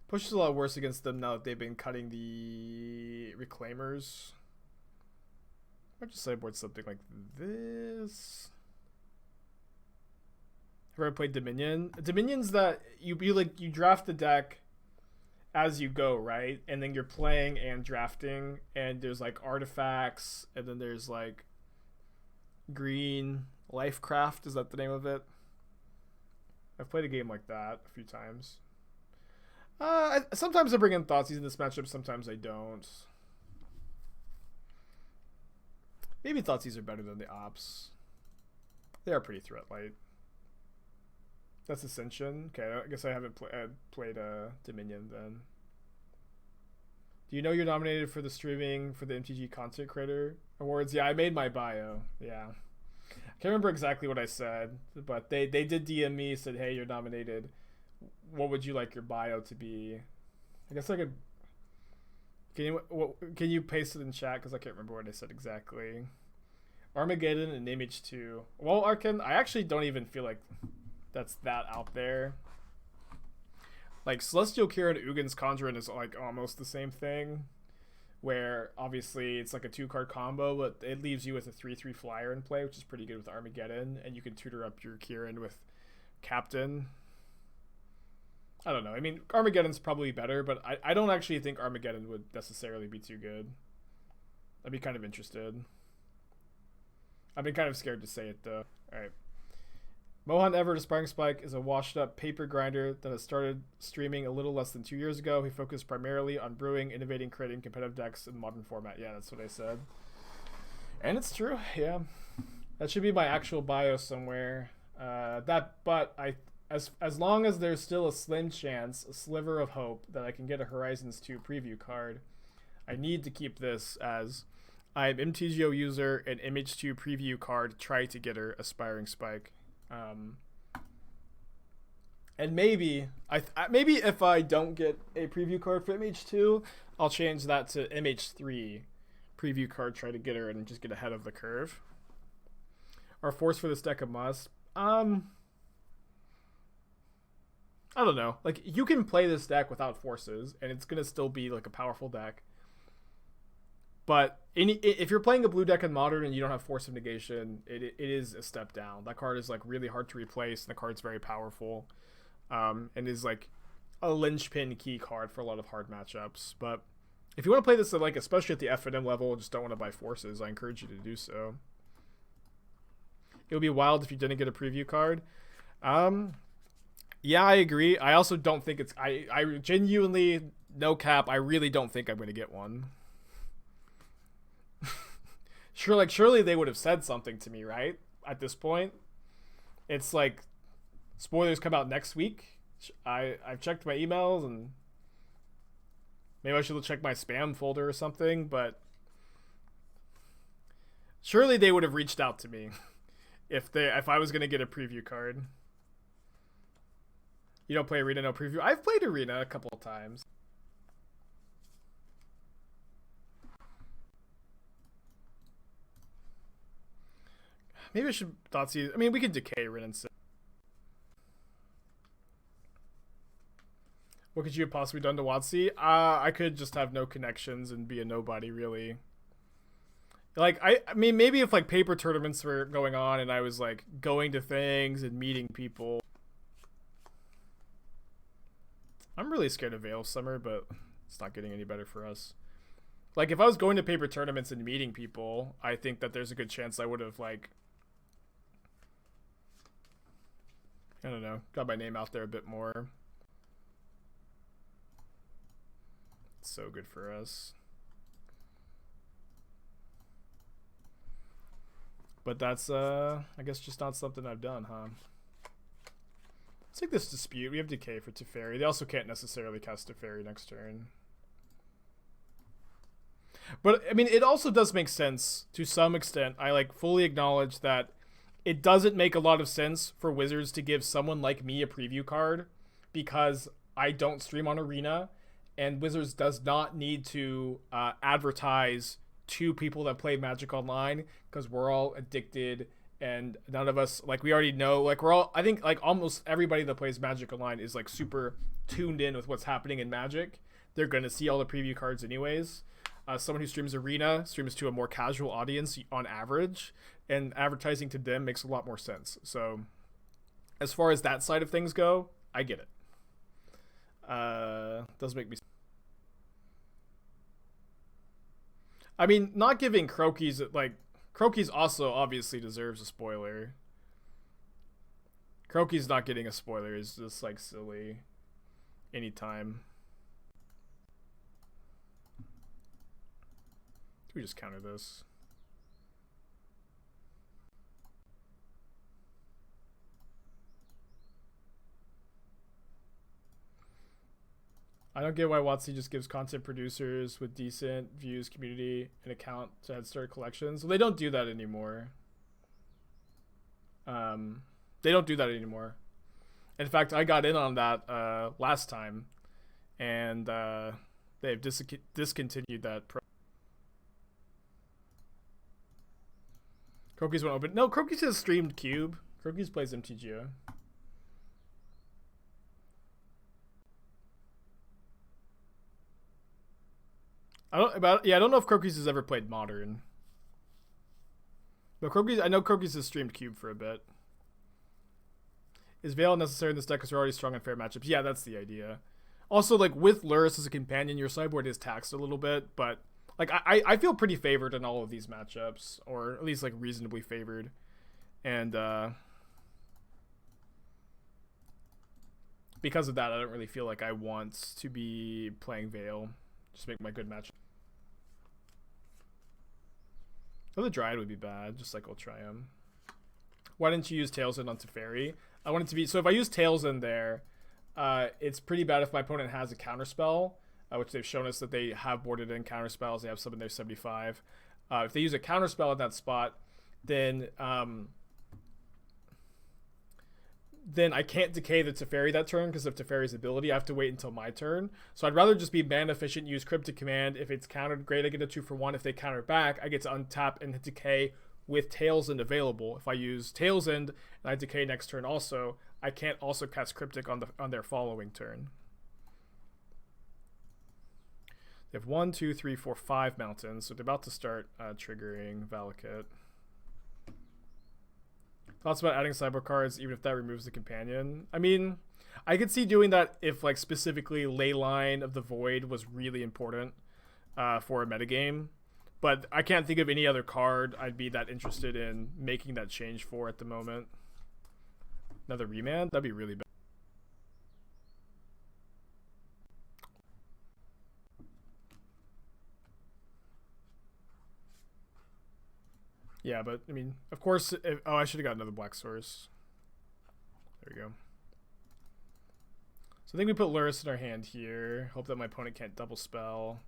S1: Push is a lot worse against them now that they've been cutting the Reclaimers. I might just sideboard something like this. Have you ever played Dominion? Dominion's that you draft the deck as you go, right? And then you're playing and drafting, and there's like artifacts, and then there's like green Lifecraft. Is that the name of it? I've played a game like that a few times. Sometimes I bring in Thoughtseize in this matchup, sometimes I don't. Maybe Thoughtseize are better than the Ops. They are pretty threat light. That's Ascension. Okay, I guess I haven't played Dominion then. Do you know you're nominated for the streaming for the MTG Content Creator Awards? Yeah, I made my bio. Yeah. I can't remember exactly what I said, but they did DM me, said, hey, you're nominated. What would you like your bio to be? I guess I could... Can you paste it in chat? Because I can't remember what I said exactly. Armageddon and Image 2. Well, Arkan, I actually don't even feel like that's that out there. Like, Celestial Cure and Ugin's Conjuring is like almost the same thing. Where, obviously, it's like a 2-card combo, but it leaves you with a 3/3 flyer in play, which is pretty good with Armageddon. And you can tutor up your Kieran with Captain. I don't know. I mean, Armageddon's probably better, but I don't actually think Armageddon would necessarily be too good. I'd be kind of interested. I've been kind of scared to say it, though. Alright. Mohan Everett Aspiring Spike is a washed-up paper grinder that has started streaming a little less than 2 years ago. He focused primarily on brewing, innovating, creating competitive decks in modern format. Yeah, that's what I said. And it's true, yeah. That should be my actual bio somewhere. As long as there's still a slim chance, a sliver of hope, that I can get a Horizons 2 preview card, I need to keep this as I'm MTGO user and Image 2 preview card, try to get her Aspiring Spike. And maybe if I don't get a preview card for MH2, I'll change that to MH3 preview card, try to get her and just get ahead of the curve. Our force for this deck a must. I don't know. Like, you can play this deck without forces, and it's gonna still be like a powerful deck. But if you're playing a blue deck in Modern and you don't have Force of Negation, it is a step down. That card is like really hard to replace, and the card's very powerful, and is like a linchpin key card for a lot of hard matchups. But if you want to play this at, like, especially at the FNM level, and just don't want to buy forces, I encourage you to do so. It would be wild if you didn't get a preview card. Yeah, I agree. I also don't think it's... I genuinely, no cap, I really don't think I'm going to get one. Surely they would have said something to me, right? At this point. It's like, spoilers come out next week. I've checked my emails, and maybe I should check my spam folder or something, but surely they would have reached out to me if I was going to get a preview card. You don't play Arena, no preview? I've played Arena a couple of times. Maybe I should Thoughtseize. I mean, we could Decay Arena instead. What could you have possibly done to WotC? I could just have no connections and be a nobody, really. Like, I mean, maybe if, like, paper tournaments were going on and I was, like, going to things and meeting people. I'm really scared of Veil of Summer, but it's not getting any better for us. Like, if I was going to paper tournaments and meeting people, I think that there's a good chance I would have, like, I don't know, got my name out there a bit more. It's so good for us. But that's, I guess, just not something I've done, huh? Let's take this Dispute. We have Decay for Teferi. They also can't necessarily cast Teferi next turn. But, I mean, it also does make sense to some extent. I, like, fully acknowledge that it doesn't make a lot of sense for Wizards to give someone like me a preview card because I don't stream on Arena, and Wizards does not need to advertise to people that play Magic Online because we're all addicted and none of us, like, we already know, like, we're all, I think, like, almost everybody that plays Magic Online is, like, super tuned in with what's happening in Magic. They're going to see all the preview cards anyways. Someone who streams Arena streams to a more casual audience on average, and advertising to them makes a lot more sense. So as far as that side of things go, I get it. Does make me... I mean, not giving Croaky's, like, Croaky's also obviously deserves a spoiler. Croaky's not getting a spoiler is just, like, silly anytime. We just counter this. I don't get why WotC just gives content producers with decent views, community, an account to head start collections. Well, they don't do that anymore. They don't do that anymore. In fact, I got in on that last time, and they've discontinued that. Crokies won't open. No, Crokies has streamed Cube. Crokies plays MTGO. I don't know if Crokies has ever played Modern. But Crokies, I know Crokies has streamed Cube for a bit. Is Veil necessary in this deck because you're already strong in fair matchups? Yeah, that's the idea. Also, like, with Lurrus as a companion, your sideboard is taxed a little bit, but like I feel pretty favored in all of these matchups, or at least like reasonably favored. And because of that, I don't really feel like I want to be playing Veil. Just make my good match. Oh, the Dryad would be bad, just like Triome. Why didn't you use Tails End on Teferi? I want it to be, so if I use Tails End there, it's pretty bad if my opponent has a counterspell, which they've shown us that they have boarded in counterspells. They have some in their 75. If they use a counterspell at that spot, then I can't decay the Teferi that turn because of Teferi's ability. I have to wait until my turn. So I'd rather just be mana efficient, use Cryptic Command. If it's countered, great, I get a 2-for-1. If they counter back, I get to untap and decay with Tails End available. If I use Tails End and I decay next turn also, I can't also cast Cryptic on their following turn. They have 1, 2, 3, 4, 5 mountains, so they're about to start triggering Valakut. Thoughts about adding sideboard cards, even if that removes the companion? I mean, I could see doing that if, like, specifically Leyline of the Void was really important for a metagame. But I can't think of any other card I'd be that interested in making that change for at the moment. Another Remand? That'd be really bad. Yeah, but, I mean, of course... oh, I should have got another Black Source. There we go. So I think we put Lurrus in our hand here. Hope that my opponent can't double spell.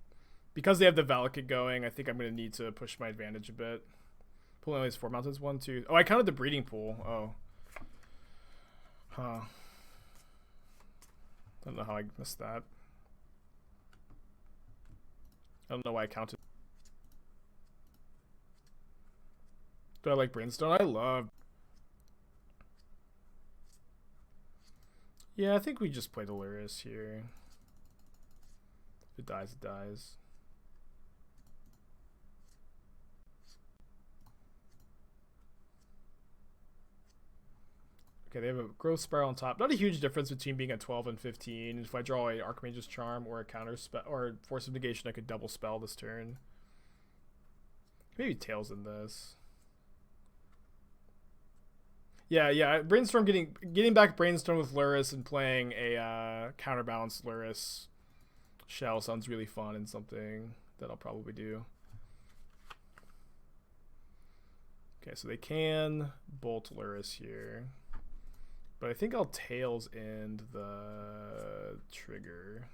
S1: Because they have the Valakut going, I think I'm going to need to push my advantage a bit. Pool only has 4 mountains. 1, 2... Oh, I counted the breeding pool. Oh. Huh. I don't know how I missed that. I don't know why I counted. Do I like Brainstone? I love... Yeah, I think we just play the Lurrus here. If it dies, it dies. Okay, they have a growth spiral on top. Not a huge difference between being at 12 and 15. If I draw a Archmage's Charm or a counter spell or Force of Negation, I could double spell this turn. Maybe Tails in this. Yeah. Brainstorm getting back Brainstorm with Lurrus and playing a counterbalanced Lurrus shell sounds really fun and something that I'll probably do. Okay, so they can bolt Lurrus here. But I think I'll Tails End the trigger.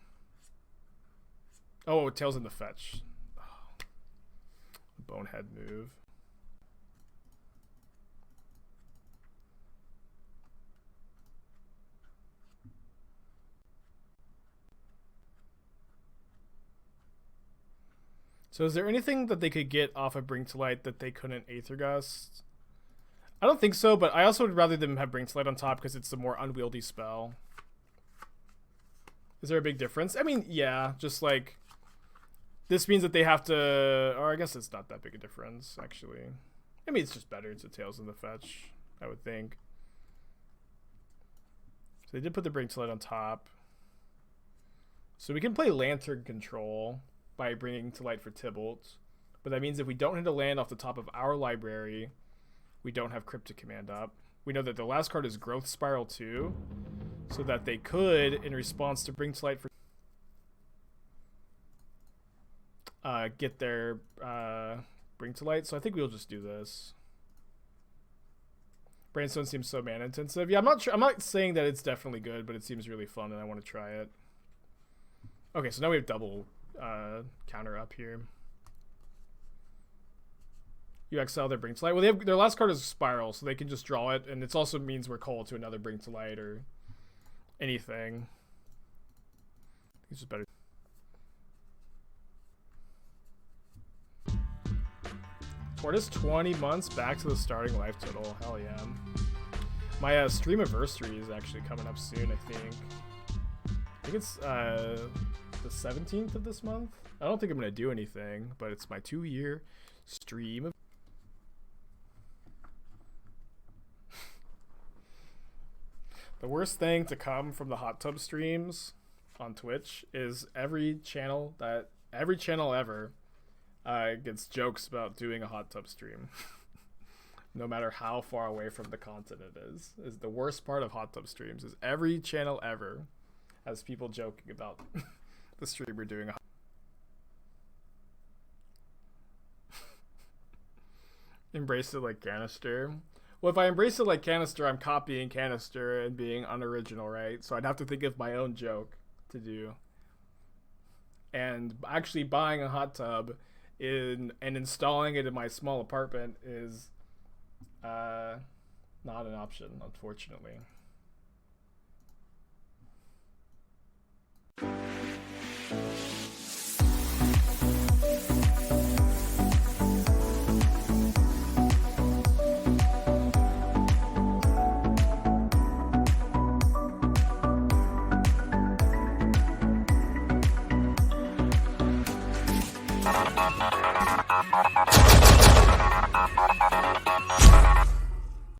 S1: Oh, Tails End the fetch. Oh, bonehead move. So is there anything that they could get off of Bring to Light that they couldn't Aether Gust? I don't think so, but I also would rather them have Bring to Light on top because it's the more unwieldy spell. Is there a big difference? I mean, yeah, just like... This means that they have to... Or I guess it's not that big a difference, actually. I mean, it's just better to Tails in the fetch, I would think. So they did put the Bring to Light on top. So we can play Lantern Control by bringing to light for Tibalt. But that means if we don't hit a land off the top of our library, we don't have Cryptic Command up. We know that the last card is Growth Spiral 2, so that they could, in response to bring to light for get their bring to light. So I think we'll just do this. Brainstone seems so mana intensive. Yeah, I'm not sure. I'm not saying that it's definitely good, but it seems really fun and I want to try it. Okay, so now we have double counter up here. You exile their Bring to Light. Well, they have, their last card is Spiral, so they can just draw it, and it also means we're called to another Bring to Light or anything. It's just better. Tortoise 20 months back to the starting life total. Hell yeah. My stream anniversary is actually coming up soon, I think. I think it's the 17th of this month. I don't think I'm going to do anything, but it's my 2-year stream. The worst thing to come from the hot tub streams on Twitch is every channel ever gets jokes about doing a hot tub stream. No matter how far away from the content it is the worst part of hot tub streams is every channel ever has people joking about the streamer doing a Embrace it like Canister. Well, if I embrace it like Canister, I'm copying Canister and being unoriginal, right? So I'd have to think of my own joke to do. And actually buying a hot tub and installing it in my small apartment is not an option, unfortunately.